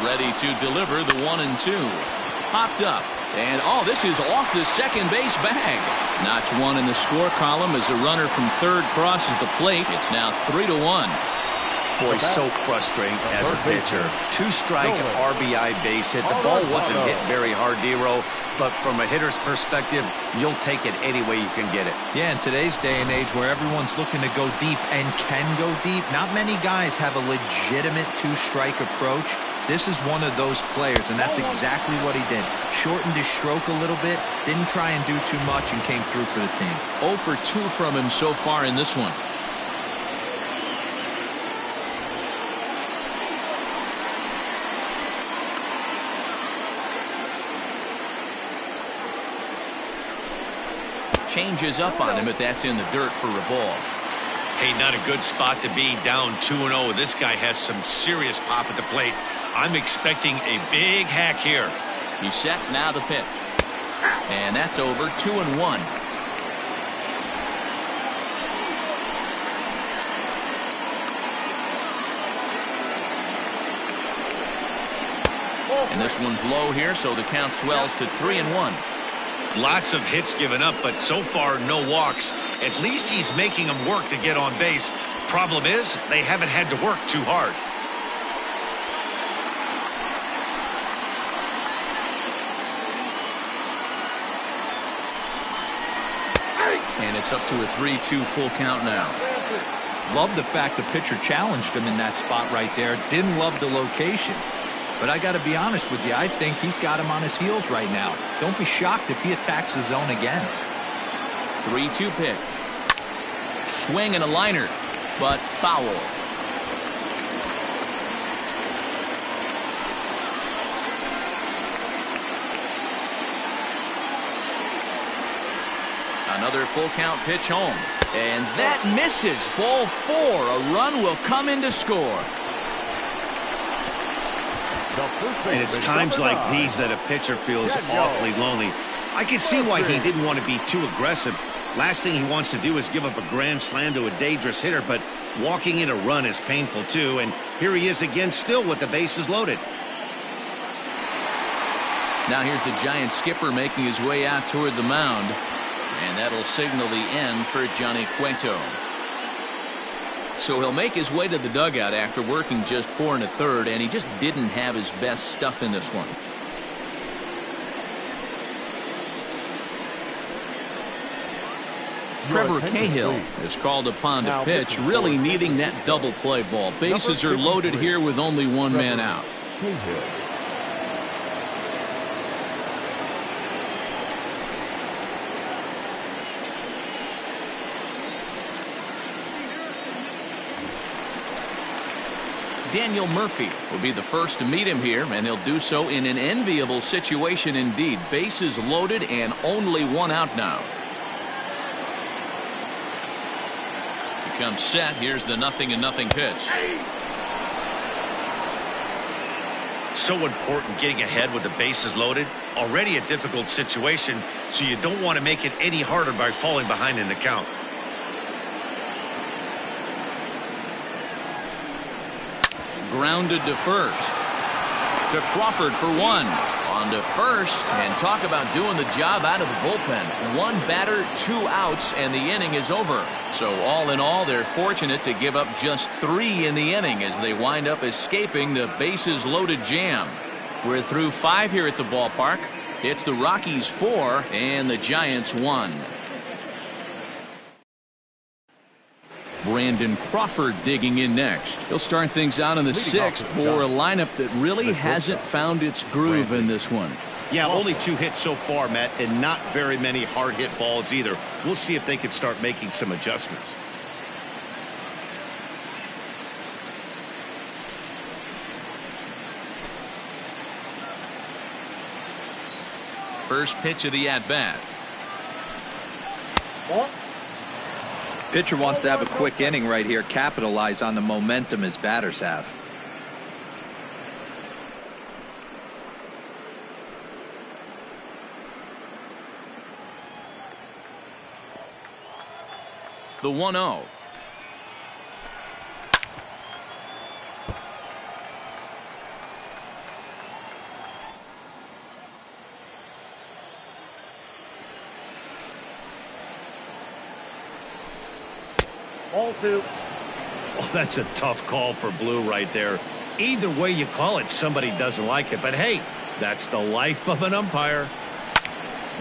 Ready to deliver the 1-2. Popped up. And, oh, this is off the second base bag. Notch 1 in the score column as a runner from third crosses the plate. It's now 3-1. Boy, so frustrating as a pitcher. 2-strike RBI base hit. The ball wasn't hit very hard, D-Row, but from a hitter's perspective, you'll take it any way you can get it. Yeah, in today's day and age where everyone's looking to go deep and can go deep, not many guys have a legitimate 2-strike approach. This is one of those players, and that's exactly what he did. Shortened his stroke a little bit, didn't try and do too much, and came through for the team. 0 for 2 from him so far in this one. Changes up on him, but that's in the dirt for a ball. Hey, not a good spot to be, down 2-0. This guy has some serious pop at the plate. I'm expecting a big hack here. He's set, now the pitch. And that's over, 2-1. And this one's low here, so the count swells to 3-1. Lots of hits given up, but so far no walks. At least he's making them work to get on base. Problem is, they haven't had to work too hard. And it's up to a 3-2 full count now. Love the fact the pitcher challenged him in that spot right there. Didn't love the location. But I got to be honest with you, I think he's got him on his heels right now. Don't be shocked if he attacks the zone again. 3-2 pitch. Swing and a liner, but foul. Another full count pitch home. And that misses. Ball 4. A run will come in to score. And it's times like these that a pitcher feels awfully lonely. I can see why he didn't want to be too aggressive. Last thing he wants to do is give up a grand slam to a dangerous hitter, but walking in a run is painful too. And here he is again, still with the bases loaded. Now here's the Giant skipper making his way out toward the mound. And that'll signal the end for Johnny Cueto. So he'll make his way to the dugout after working just 4 1/3, and he just didn't have his best stuff in this one. Trevor Cahill is called upon to pitch, really needing that double play ball. Bases are loaded here with only one man out. Daniel Murphy will be the first to meet him here, and he'll do so in an enviable situation indeed. Bases loaded and only one out now. He comes set. Here's the 0-0 pitch. So important getting ahead with the bases loaded. Already a difficult situation, so you don't want to make it any harder by falling behind in the count. Grounded to first. To Crawford for 1. On to first, and talk about doing the job out of the bullpen. 1 batter, 2 outs, and the inning is over. So all in all, they're fortunate to give up just 3 in the inning as they wind up escaping the bases loaded jam. We're through 5 here at the ballpark. It's the Rockies 4 and the Giants 1. Brandon Crawford digging in next. He'll start things out in the 6th for a lineup that really hasn't found its groove in this one. Yeah, only 2 hits so far, Matt, and not very many hard hit balls either. We'll see if they can start making some adjustments. First pitch of the at-bat. Pitcher wants to have a quick inning right here, capitalize on the momentum his batters have. The 1-0. Ball 2. Oh, that's a tough call for Blue right there. Either way you call it, somebody doesn't like it. But hey, that's the life of an umpire.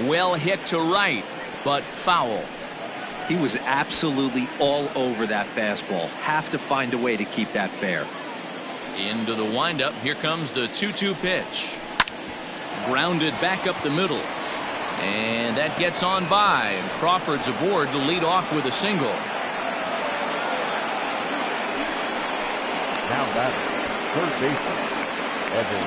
Well hit to right, but foul. He was absolutely all over that fastball. Have to find a way to keep that fair. Into the windup. Here comes the 2-2 pitch. Grounded back up the middle. And that gets on by. And Crawford's aboard to lead off with a single. Now batting, third baseman, Evan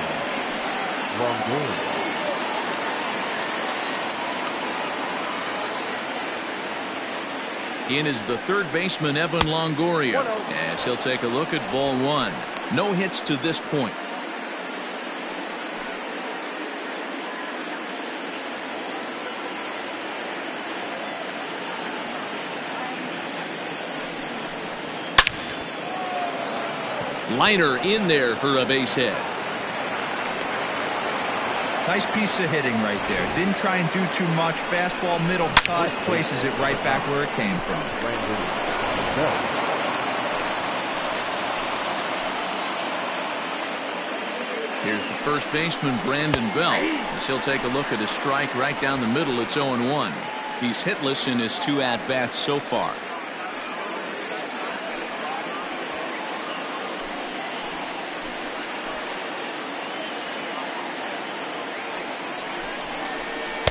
Longoria. In is the third baseman, Evan Longoria, as he'll take a look at ball one. No hits to this point. Liner in there for a base hit. Nice piece of hitting right there. Didn't try and do too much. Fastball, middle cut, places it right back where it came from. Here's the first baseman, Brandon Bell, as he'll take a look at a strike right down the middle. It's 0-1. He's hitless in his 2 at-bats so far.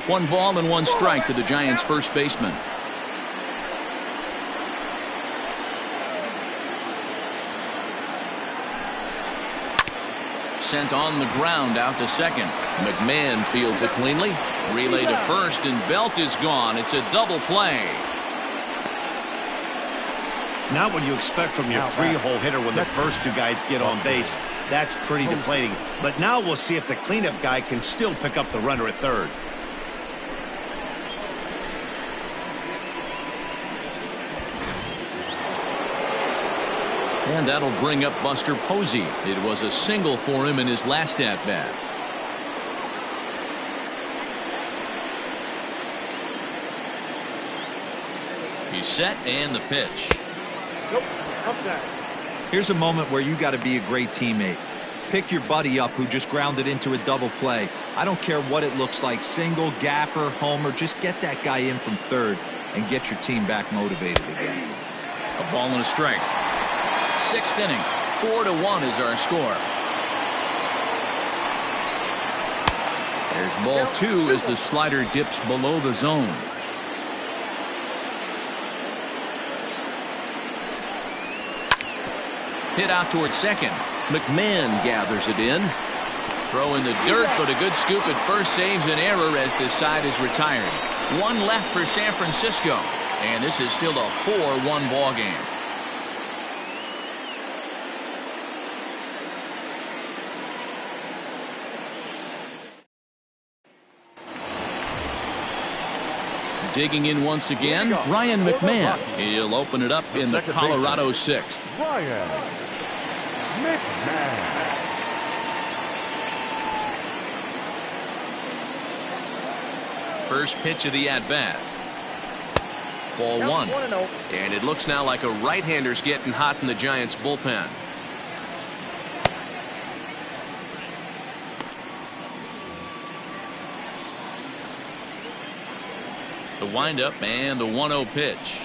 One ball and one strike to the Giants' first baseman. Sent on the ground out to second. McMahon fields it cleanly. Relay to first, and Belt is gone. It's a double play. Not what you expect from your 3-hole hitter when the first 2 guys get on base. That's pretty deflating. But now we'll see if the cleanup guy can still pick up the runner at third. And that'll bring up Buster Posey. It was a single for him in his last at-bat. He's set, and the pitch. Nope. Up there. Here's a moment where you got to be a great teammate. Pick your buddy up who just grounded into a double play. I don't care what it looks like, single, gapper, homer, just get that guy in from third and get your team back motivated again. A ball and a strike. 6th inning. 4-1 is our score. There's ball 2 as the slider dips below the zone. Hit out toward second. McMahon gathers it in. Throw in the dirt, but a good scoop at first saves an error as this side is retired. 1 left for San Francisco, and this is still a 4-1 ball game. Digging in once again, Ryan McMahon. He'll open it up in the Colorado 6th. Ryan McMahon. First pitch of the at-bat. Ball 1. And it looks now like a right-hander's getting hot in the Giants' bullpen. The windup and the 1-0 pitch.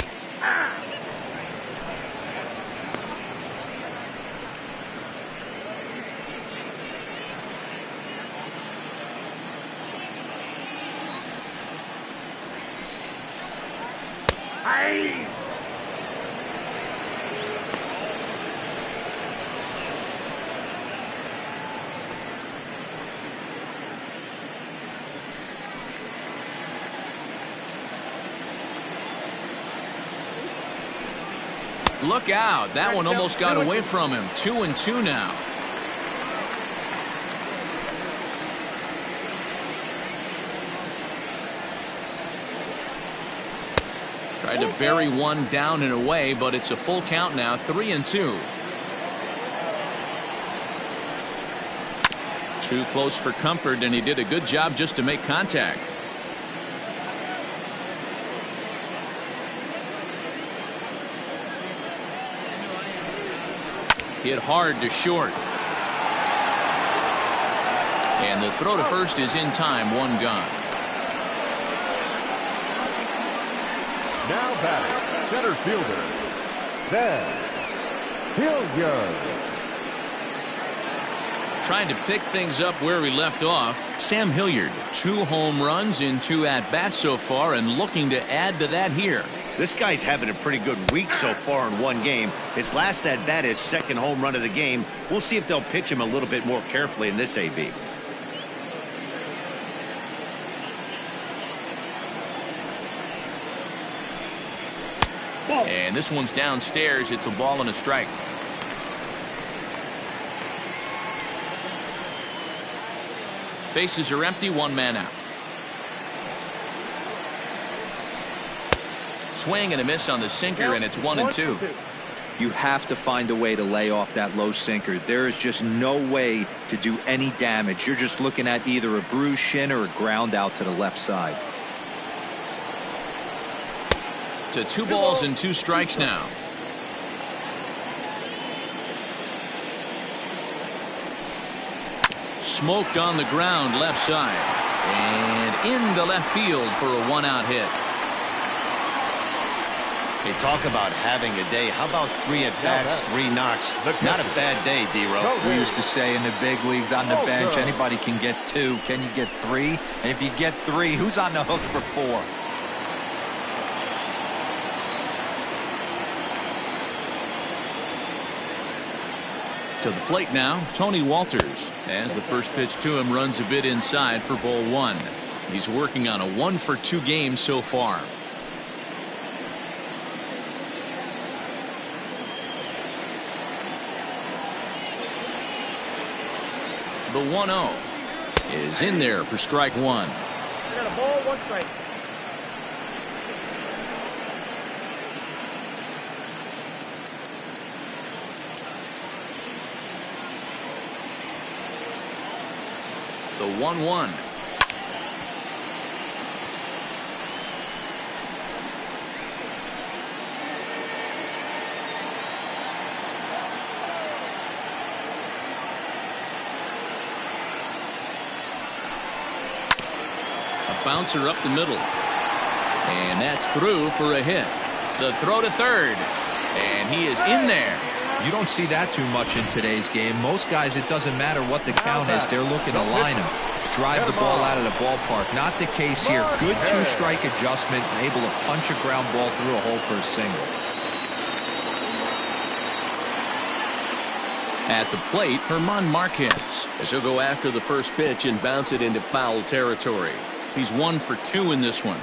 Look out. That one almost got away from him. 2-2 now. Tried to bury one down and away, but it's a full count now. 3-2. Too close for comfort, and he did a good job just to make contact. Hit hard to short. And the throw to first is in time. 1 gone. Now batting, center fielder, Ben Hilliard. Trying to pick things up where we left off, Sam Hilliard, 2 home runs in 2 at-bats so far, and looking to add to that here. This guy's having a pretty good week so far in 1 game. His last at-bat is 2nd home run of the game. We'll see if they'll pitch him a little bit more carefully in this AB. And this one's downstairs. It's a ball and a strike. Bases are empty, 1 man out. Swing and a miss on the sinker, and it's 1-2. You have to find a way to lay off that low sinker. There is just no way to do any damage. You're just looking at either a bruised shin or a ground out to the left side. To 2 balls and 2 strikes now. Smoked on the ground left side. And into left field for a 1-out hit. Hey, talk about having a day. How about 3 at-bats, 3 knocks? Not a bad day, D-Ro. We used to say in the big leagues on the bench, anybody can get 2. Can you get 3? And if you get 3, who's on the hook for 4? To the plate now, Tony Walters, as the first pitch to him runs a bit inside for ball 1. He's working on a 1-for-2 game so far. The 1-0 is in there for strike 1. You got a ball, 1 strike. The 1-1. A bouncer up the middle. And that's through for a hit. The throw to third. And he is in there. You don't see that too much in today's game. Most guys, it doesn't matter what the count is. They're looking to line him, drive the ball out of the ballpark. Not the case here. Good 2-strike adjustment, able to punch a ground ball through a hole for a single. At the plate, Herman Marquez, as he'll go after the first pitch and bounce it into foul territory. He's 1 for 2 in this one.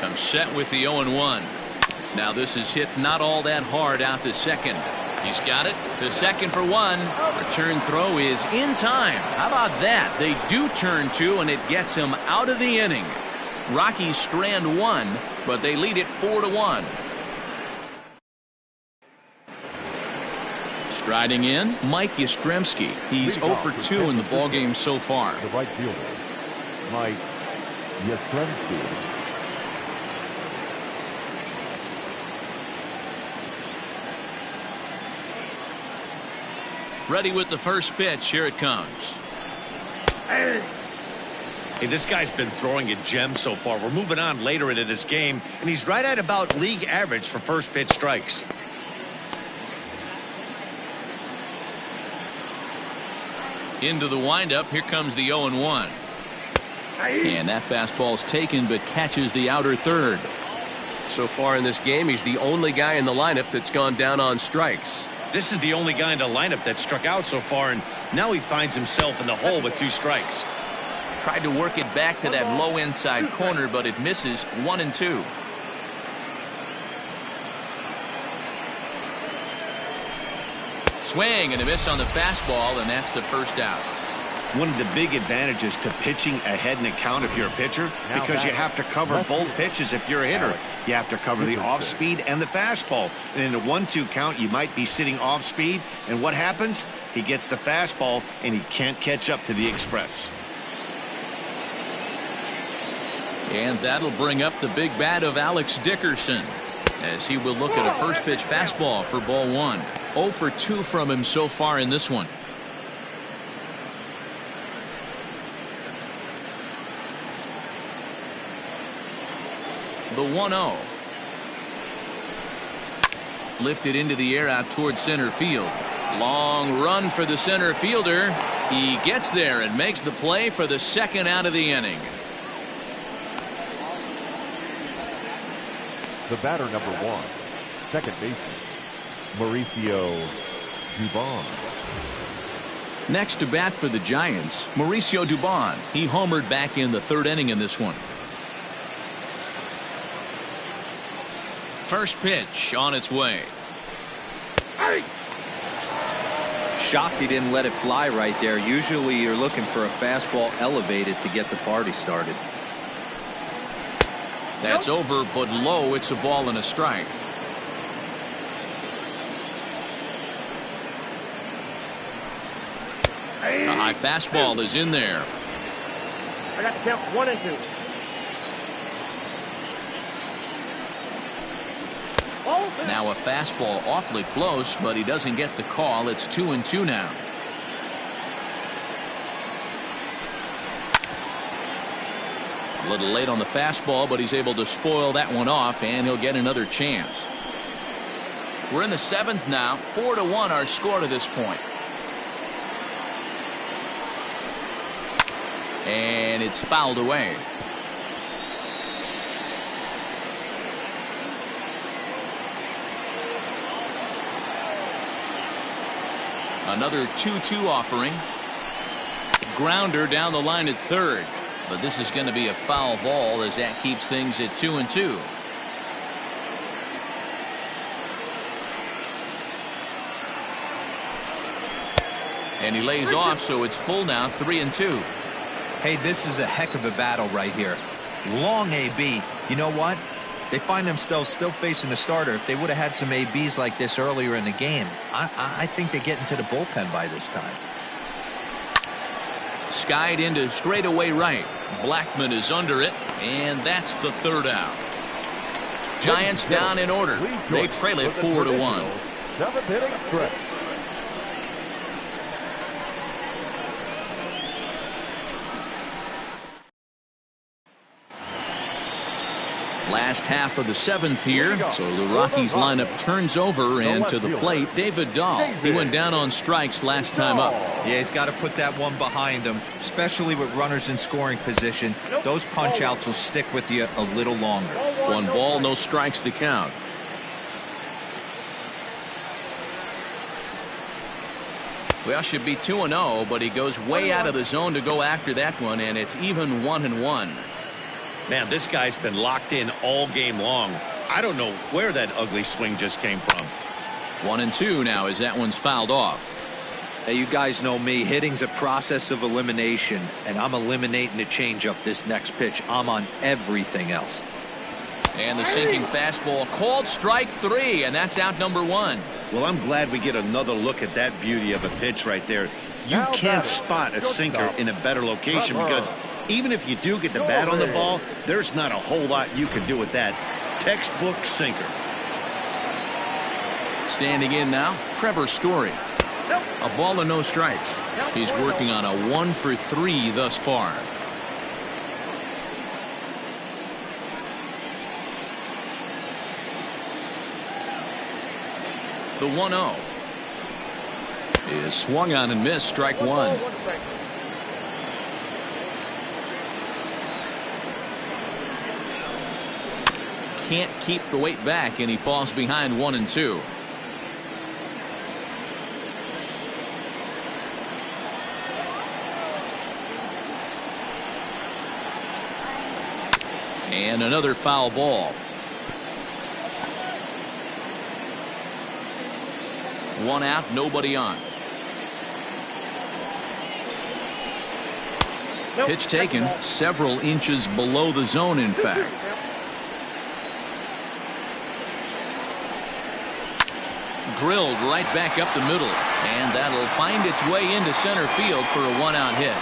Comes set with the 0-1. Now this is hit not all that hard out to second. He's got it to second for 1. Return throw is in time. How about that? They do turn 2, and it gets him out of the inning. Rockies strand 1, but they lead it 4-1. Striding in, Mike Yastrzemski. He's 0 for 2 in the ballgame so far. The right fielder, Mike Yastrzemski. Ready with the first pitch. Here it comes. Hey, this guy's been throwing a gem so far. We're moving on later into this game, and he's right at about league average for first pitch strikes. Into the windup. Here comes the 0-1. And that fastball's taken, but catches the outer third. So far in this game, he's the only guy in the lineup that's gone down on strikes. This is the only guy in the lineup that struck out so far, and now he finds himself in the hole with 2 strikes. Tried to work it back to that low inside corner, but it misses. 1-2. Swing and a miss on the fastball, and that's the first out. One of the big advantages to pitching ahead in the count if you're a pitcher, because you have to cover both pitches if you're a hitter. You have to cover the off speed and the fastball. And in a 1-2 count, you might be sitting off speed, and what happens? He gets the fastball, and he can't catch up to the express. And that'll bring up the big bat of Alex Dickerson, as he will look at a first pitch fastball for ball 1. 0 for 2 from him so far in this one. The 1-0. Lifted into the air out towards center field. Long run for the center fielder. He gets there and makes the play for the second out of the inning. The batter, number 1, second baseman, Mauricio Dubon. Next to bat for the Giants, Mauricio Dubon. He homered back in the third inning in this one. First pitch on its way. Shocked he didn't let it fly right there. Usually you're looking for a fastball elevated to get the party started. That's over, but low. It's a ball and a strike. A high fastball is in there. I got the count 1 and 2. Now a fastball awfully close, but he doesn't get the call. It's 2-2 now. A little late on the fastball, but he's able to spoil that one off, and he'll get another chance. We're in the 7th now. 4-1 our score to this point. And it's fouled away. Another 2-2 offering. Grounder down the line at third. But this is going to be a foul ball as that keeps things at 2-2. And he lays off, so it's full now, 3-2. Hey, this is a heck of a battle right here. Long AB. You know what? They find themselves still facing the starter. If they would have had some ABs like this earlier in the game, I think they get into the bullpen by this time. Skied into straightaway right. Blackman is under it, and that's the third out. Giants down in order. They trail it 4-1. 7th inning stretch. Last half of the 7th here, so the Rockies lineup turns over, and to the plate, David Dahl. He went down on strikes last time up. Yeah, he's got to put that one behind him, especially with runners in scoring position. Those punch outs will stick with you a little longer. 1 ball, no strikes to count. Well, should be 2-0, but he goes way out of the zone to go after that one, and it's even 1-1. Man, this guy's been locked in all game long. I don't know where that ugly swing just came from. 1-2 now as that one's fouled off. Hey, you guys know me. Hitting's a process of elimination, and I'm eliminating the changeup this next pitch. I'm on everything else. And the sinking fastball called strike 3, and that's out number 1. Well, I'm glad we get another look at that beauty of a pitch right there. You can't spot a sinker in a better location because even if you do get the bat on the ball, there's not a whole lot you can do with that. Textbook sinker. Standing in now, Trevor Story. A ball and no strikes. He's working on a 1 for 3 thus far. The 1-0 is swung on and missed, strike 1. Can't keep the weight back, and he falls behind 1-2. And another foul ball. 1 out, nobody on. Pitch taken several inches below the zone, in fact. Drilled right back up the middle, and that'll find its way into center field for a 1-out hit.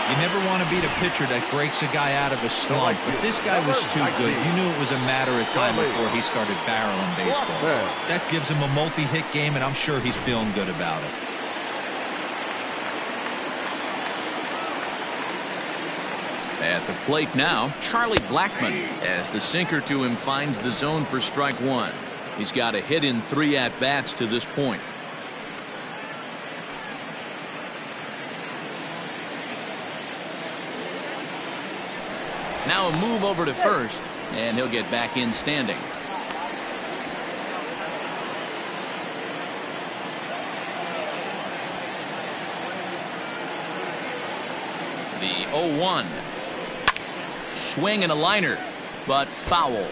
You never want to beat a pitcher that breaks a guy out of a slump, but this guy was too good. You knew it was a matter of time before he started barreling baseballs. That gives him a multi-hit game, and I'm sure he's feeling good about it. At the plate now, Charlie Blackmon, as the sinker to him finds the zone for strike one. He's got a hit in 3 at-bats to this point. Now a move over to first, and he'll get back in standing. The 0-1. Swing and a liner, but foul.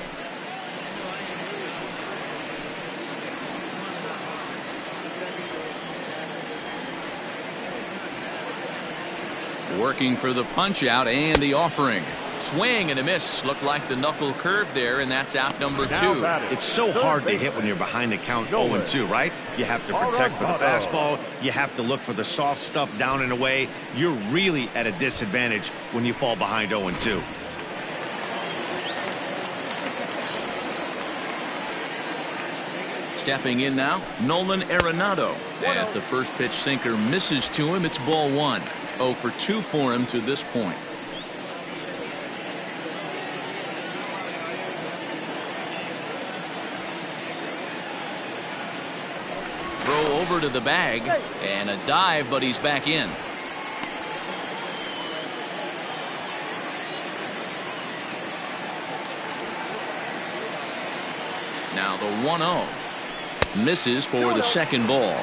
Working for the punch out and the offering. Swing and a miss. Looked like the knuckle curve there, and that's out number 2. It's so hard to hit when you're behind the count 0-2, right? You have to protect for the fastball. You have to look for the soft stuff down and away. You're really at a disadvantage when you fall behind 0-2. Stepping in now, Nolan Arenado. As the first pitch sinker misses to him, it's ball 1. 0 for 2 for him to this point. Throw over to the bag and a dive, but he's back in. Now the 1-0 misses for the second ball.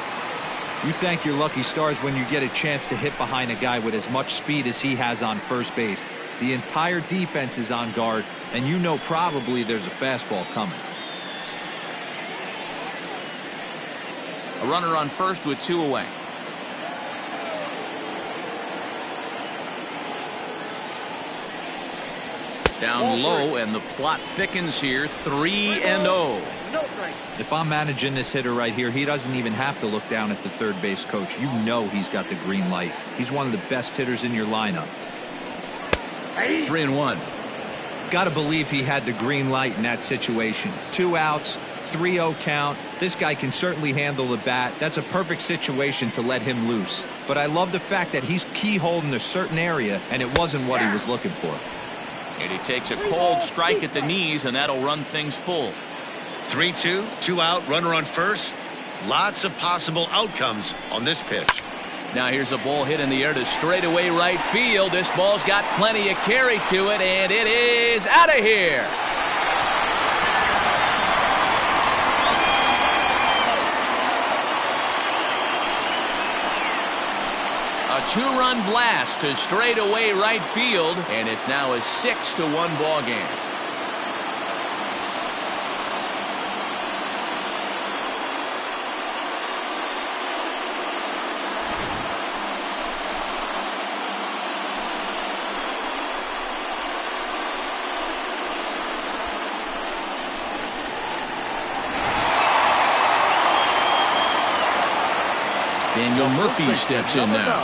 You thank your lucky stars when you get a chance to hit behind a guy with as much speed as he has on first base. The entire defense is on guard, and you know probably there's a fastball coming. A runner on first with 2 away. Down low, and the plot thickens here. 3-0. If I'm managing this hitter right here, he doesn't even have to look down at the third base coach. You know he's got the green light. He's one of the best hitters in your lineup. 3-1. Got to believe he had the green light in that situation. 2 outs, 3-0 count. This guy can certainly handle the bat. That's a perfect situation to let him loose. But I love the fact that he's keyholed in a certain area, and it wasn't what he was looking for. And he takes a cold strike at the knees, and that'll run things full. 3-2, 2 out, runner on first. Lots of possible outcomes on this pitch. Now here's a ball hit in the air to straightaway right field. This ball's got plenty of carry to it, and it is out of here. A 2-run blast to straightaway right field, and it's now a 6-1 ball game. Daniel Murphy steps in now.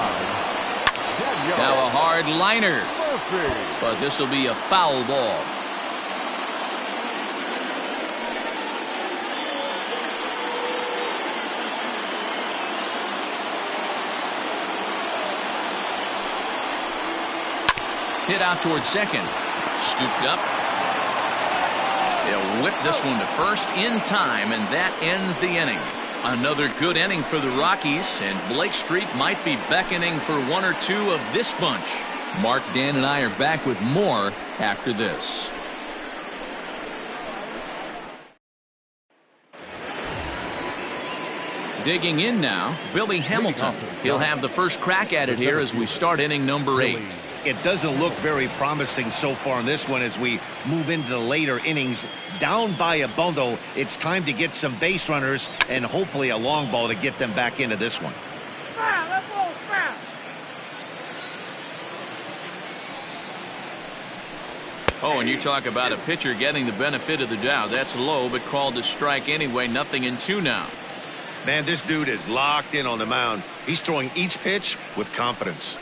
Now a hard liner, but this will be a foul ball. Hit out towards second. Scooped up. They'll whip this one to first in time, and that ends the inning. Another good inning for the Rockies, and Blake Street might be beckoning for 1 or 2 of this bunch. Mark, Dan, and I are back with more after this. Digging in now, Billy Hamilton. He'll have the first crack at it here as we start inning number 8. It doesn't look very promising so far in this one as we move into the later innings. Down by a bundle, it's time to get some base runners and hopefully a long ball to get them back into this one. Oh, and you talk about a pitcher getting the benefit of the doubt. That's low, but called a strike anyway. 0-2 now. Man, this dude is locked in on the mound. He's throwing each pitch with confidence.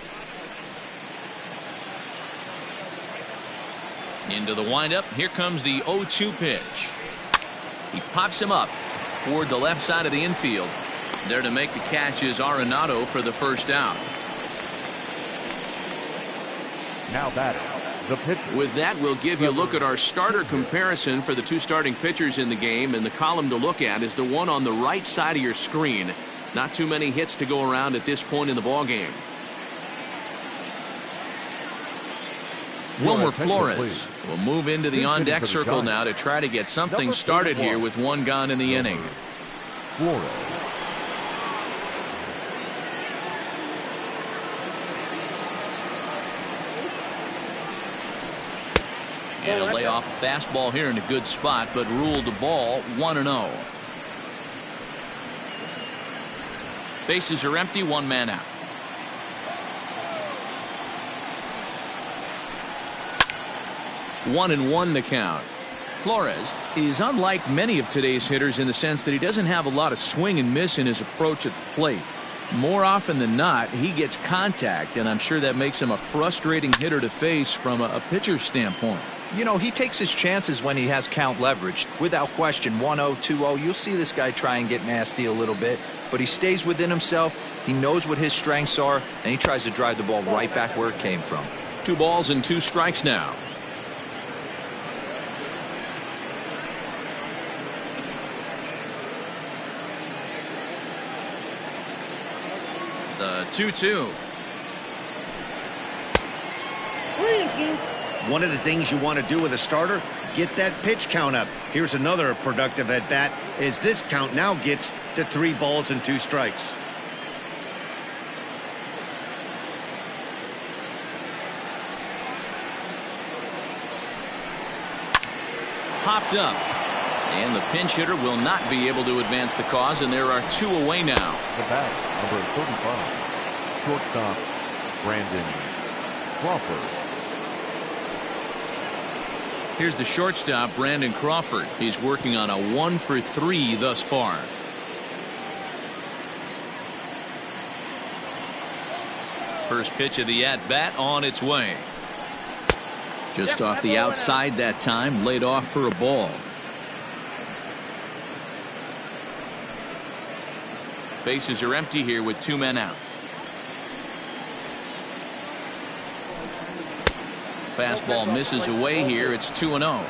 Into the windup. Here comes the 0-2 pitch. He pops him up toward the left side of the infield. There to make the catch is Arenado for the first out. Now batting, The pitcher. With that, we'll give you a look at our starter comparison for the two starting pitchers in the game, and the column to look at is the one on the right side of your screen. Not too many hits to go around at this point in the ballgame. Wilmer Flores will move into the on-deck circle now to try to get something started here with one gone in the inning. Flores. And he'll lay off a fastball here in a good spot, but ruled the ball 1-0. Bases are empty, one man out. One and one the count. Flores is unlike many of today's hitters in the sense that he doesn't have a lot of swing and miss in his approach at the plate. More often than not, he gets contact, and I'm sure that makes him a frustrating hitter to face from a pitcher's standpoint. You know, he takes his chances when he has count leverage. Without question, 1-0, 2-0, you'll see this guy try and get nasty a little bit, but he stays within himself. He knows what his strengths are, and he tries to drive the ball right back where it came from. 2 balls and 2 strikes now. The 2-2. One of the things you want to do with a starter, get that pitch count up. Here's another productive at bat as this count now gets to 3 balls and 2 strikes. Popped up, and the pinch hitter will not be able to advance the cause, and there are 2 away now. The bat, number 35, shortstop Brandon Crawford. Here's the shortstop, Brandon Crawford. He's working on a 1-for-3 thus far. First pitch of the at-bat on its way. Just off the outside that time, laid off for a ball. Bases are empty here with 2 men out. Fastball misses away here. It's 2-0.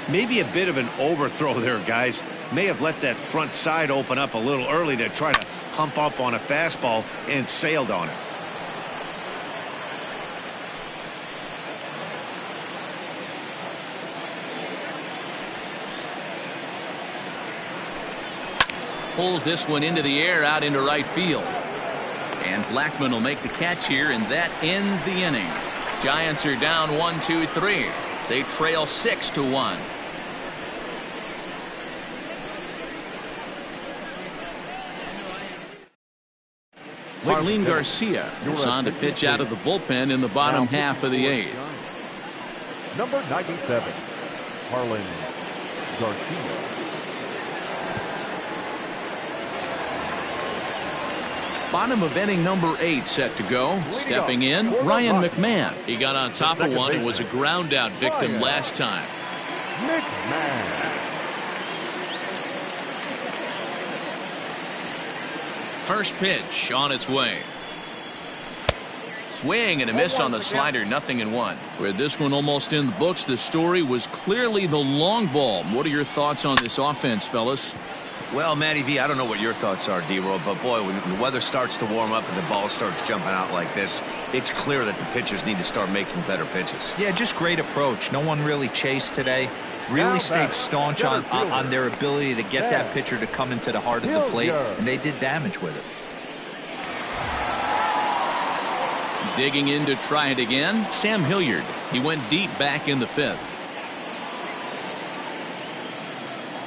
Maybe a bit of an overthrow there, guys. May have let that front side open up a little early to try to hump up on a fastball and sailed on it. Pulls this one into the air out into right field. And Blackman will make the catch here, and that ends the inning. Giants are down 1-2-3. They trail 6-1. Marlene Garcia is on to pitch out of the bullpen in the bottom half of the 8th. Number 97, Marlene Garcia. Bottom of inning number 8 set to go. Stepping in, Ryan McMahon. He got on top of one and was a ground out victim last time. McMahon. First pitch on its way. Swing and a miss on the slider, 0-1. With this one almost in the books, the story was clearly the long ball. What are your thoughts on this offense, fellas? Well, Matty V, I don't know what your thoughts are, D-Roll, but boy, when the weather starts to warm up and the ball starts jumping out like this, it's clear that the pitchers need to start making better pitches. Yeah, just great approach. No one really chased today. Really stayed staunch on their ability to get that pitcher to come into the heart of the plate, and they did damage with it. Digging in to try it again, Sam Hilliard. He went deep back in the 5th.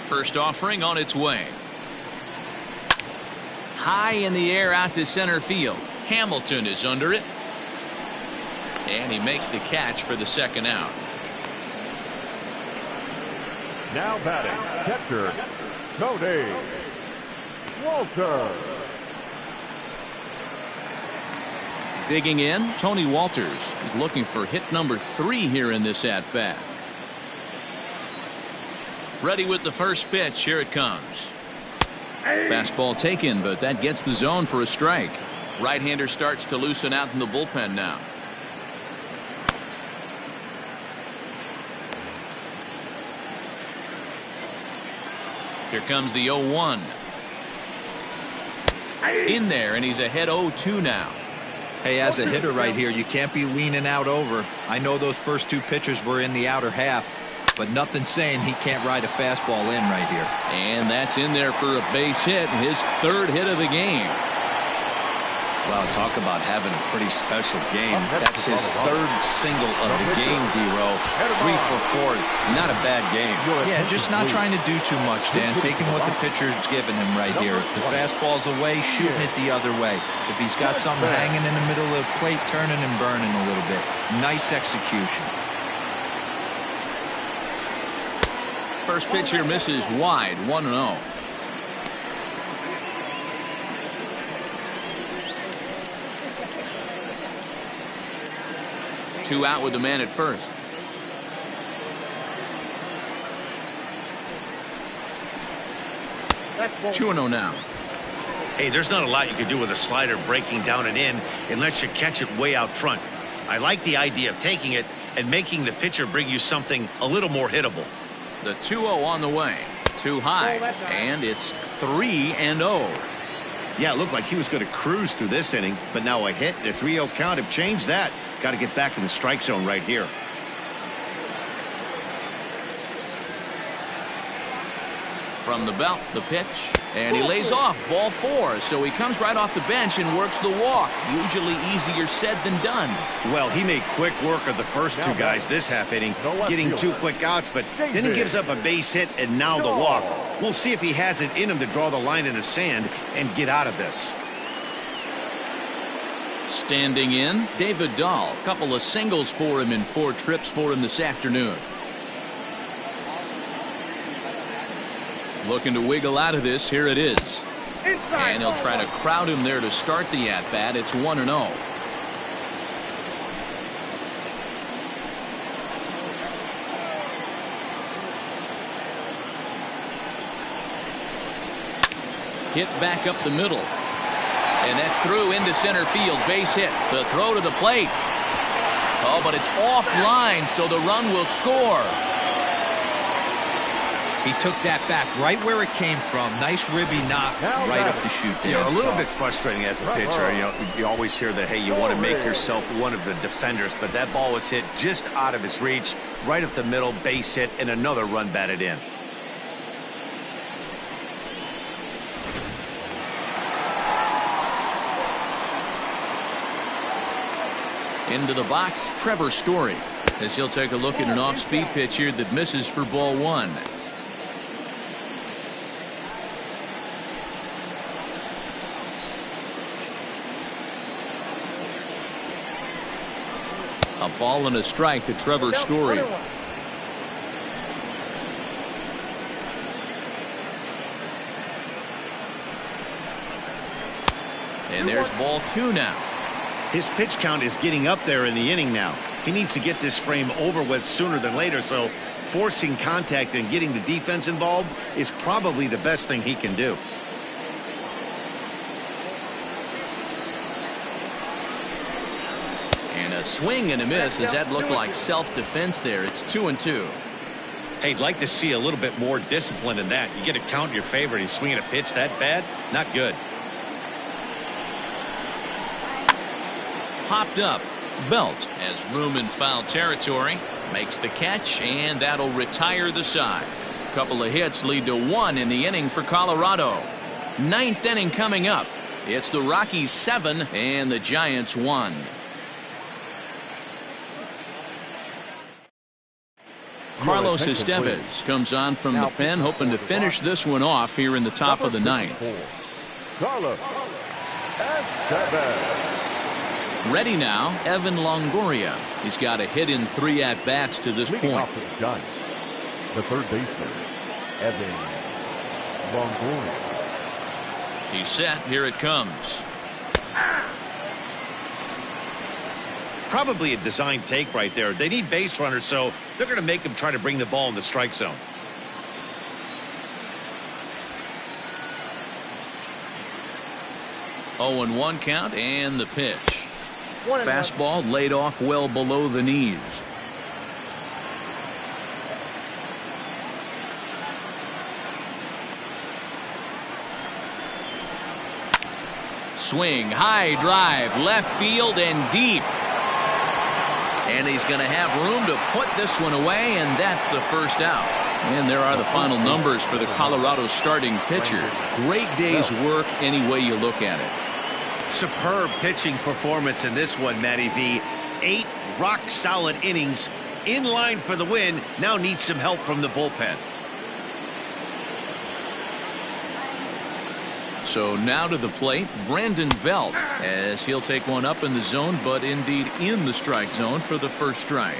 First offering on its way. High in the air out to center field. Hamilton is under it. And he makes the catch for the 2nd out. Now batting, catcher, Tony Walters. Digging in, Tony Walters is looking for hit number 3 here in this at-bat. Ready with the first pitch. Here it comes. Fastball taken, but that gets the zone for a strike. Right-hander starts to loosen out in the bullpen now. Here comes the 0-1. In there, and he's ahead 0-2 now. Hey, as a hitter right here, you can't be leaning out over. I know those first two pitchers were in the outer half, but nothing saying he can't ride a fastball in right here. And that's in there for a base hit, his third hit of the game. Well, talk about having a pretty special game. That's his third single of the game, D-Row. 3 for 4. Not a bad game. Yeah, just not trying to do too much, Dan. Taking what the pitcher's giving him right here. If the fastball's away, shooting it the other way. If he's got something hanging in the middle of the plate, turning and burning a little bit. Nice execution. First pitch here misses wide, 1-0. Two out with the man at first. That's 2-0 now. Hey, there's not a lot you can do with a slider breaking down and in unless you catch it way out front. I like the idea of taking it and making the pitcher bring you something a little more hittable. The 2-0 on the way. Too high, and it's 3-0. Yeah, it looked like he was going to cruise through this inning, but now a hit, the 3-0 count have changed that. Got to get back in the strike zone right here. From the belt, the pitch, and he lays off, ball 4. So he comes right off the bench and works the walk. Usually easier said than done. Well, he made quick work of the first two guys this half inning, getting 2 quick outs, but then he gives up a base hit and now the walk. We'll see if he has it in him to draw the line in the sand and get out of this. Standing in, David Dahl. Couple of singles for him in 4 trips for him this afternoon. Looking to wiggle out of this. Here it is. And he'll try to crowd him there to start the at-bat. It's 1-0. Hit back up the middle. And that's through into center field. Base hit. The throw to the plate. Oh, but it's offline, so the run will score. He took that back right where it came from. Nice ribby knock right up the chute there. Yeah, a little bit frustrating as a pitcher. You always hear that, hey, you want to make yourself one of the defenders, but that ball was hit just out of his reach, right up the middle, base hit, and another run batted in. Into the box, Trevor Story, as he'll take a look at an off-speed pitch here that misses for ball 1. A ball and a strike to Trevor Story. And there's ball 2 now. His pitch count is getting up there in the inning now. He needs to get this frame over with sooner than later, so forcing contact and getting the defense involved is probably the best thing he can do. And a swing and a miss. Does that look like self-defense there? It's 2-2. Hey, I'd like to see a little bit more discipline in that. You get a count in your favor and he's swinging a pitch that bad? Not good. Popped up. Belt has room in foul territory. Makes the catch, and that'll retire the side. Couple of hits lead to 1 in the inning for Colorado. 9th inning coming up. It's the Rockies 7 and the Giants 1. Carlos Estevez comes on from the pen, hoping to finish this one off here in the top of the 9th. Carlos Estevez. Ready now, Evan Longoria. He's got a hit in 3 at-bats to this point. The third baseman, Evan Longoria. He's set. Here it comes. Probably a design take right there. They need base runners, so they're going to make them try to bring the ball in the strike zone. Oh, and 1 count, and the pitch. Fastball laid off well below the knees. Swing, high drive, left field and deep. And he's going to have room to put this one away, and that's the first out. And there are the final numbers for the Colorado starting pitcher. Great day's work any way you look at it. Superb pitching performance in this one, Matty V. 8 rock-solid innings, in line for the win. Now needs some help from the bullpen. So now to the plate, Brandon Belt, as he'll take one up in the zone, but indeed in the strike zone for the first strike.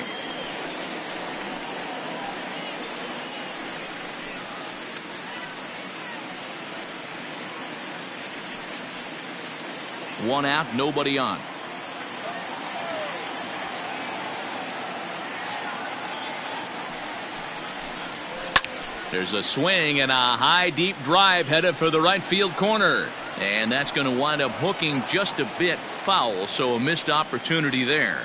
One out, nobody on. There's a swing and a high deep drive headed for the right field corner. And that's going to wind up hooking just a bit foul, so a missed opportunity there.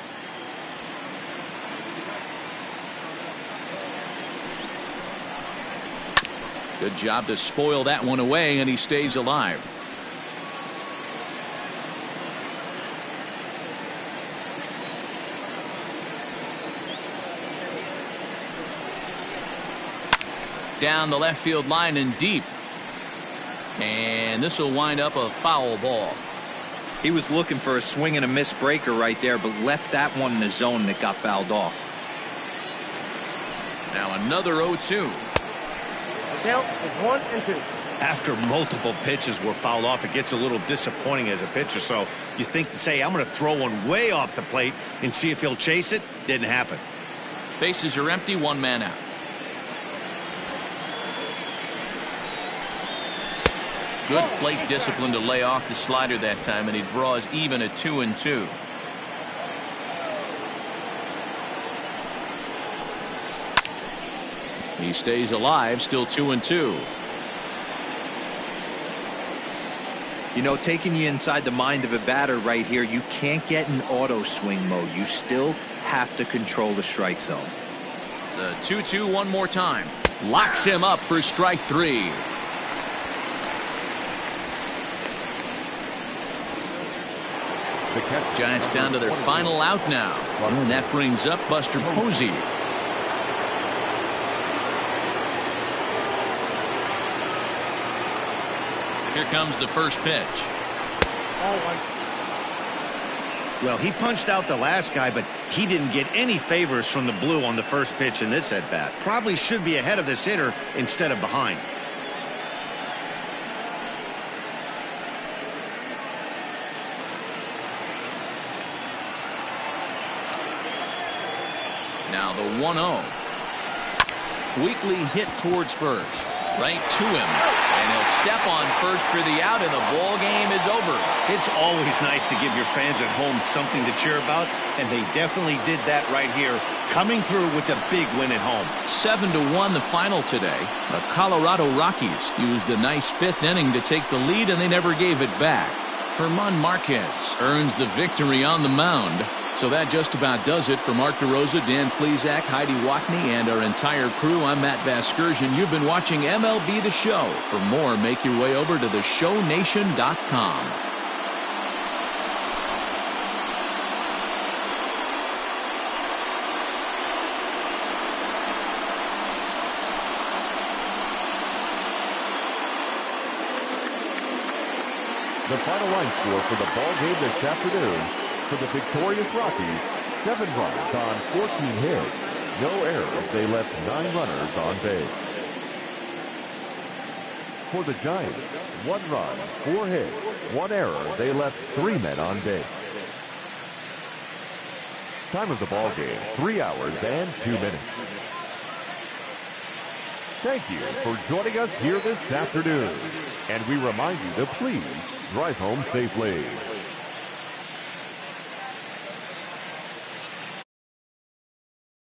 Good job to spoil that one away, and he stays alive. Down the left field line and deep. And this will wind up a foul ball. He was looking for a swing and a miss breaker right there, but left that one in the zone that got fouled off. Now another 0-2. The count is 1-2. After multiple pitches were fouled off, it gets a little disappointing as a pitcher. So you think, say, I'm going to throw one way off the plate and see if he'll chase it. Didn't happen. Bases are empty, one man out. Good plate discipline to lay off the slider that time, and he draws even at 2-2. He stays alive, still 2-2. You know, taking you inside the mind of a batter right here, you can't get in auto swing mode. You still have to control the strike zone. The 2-2 one more time. Locks him up for strike 3. Giants down to their final out now. And that brings up Buster Posey. Here comes the first pitch. Well, he punched out the last guy, but he didn't get any favors from the blue on the first pitch in this at-bat. Probably should be ahead of this hitter instead of behind. Now the 1-0. Weakly hit towards first. Right to him. And he'll step on first for the out, and the ball game is over. It's always nice to give your fans at home something to cheer about, and they definitely did that right here, coming through with a big win at home. 7-1 the final today. The Colorado Rockies used a nice 5th inning to take the lead, and they never gave it back. German Marquez earns the victory on the mound. So that just about does it for Mark DeRosa, Dan Plesac, Heidi Watney, and our entire crew. I'm Matt Vasgersian. You've been watching MLB The Show. For more, make your way over to theshownation.com. The final line score for the ball game this afternoon. For the victorious Rockies, 7 runs on 14 hits. No errors. They left 9 runners on base. For the Giants, 1 run, 4 hits, 1 error. They left 3 men on base. Time of the ball game, 3 hours and 2 minutes. Thank you for joining us here this afternoon. And we remind you to please drive home safely.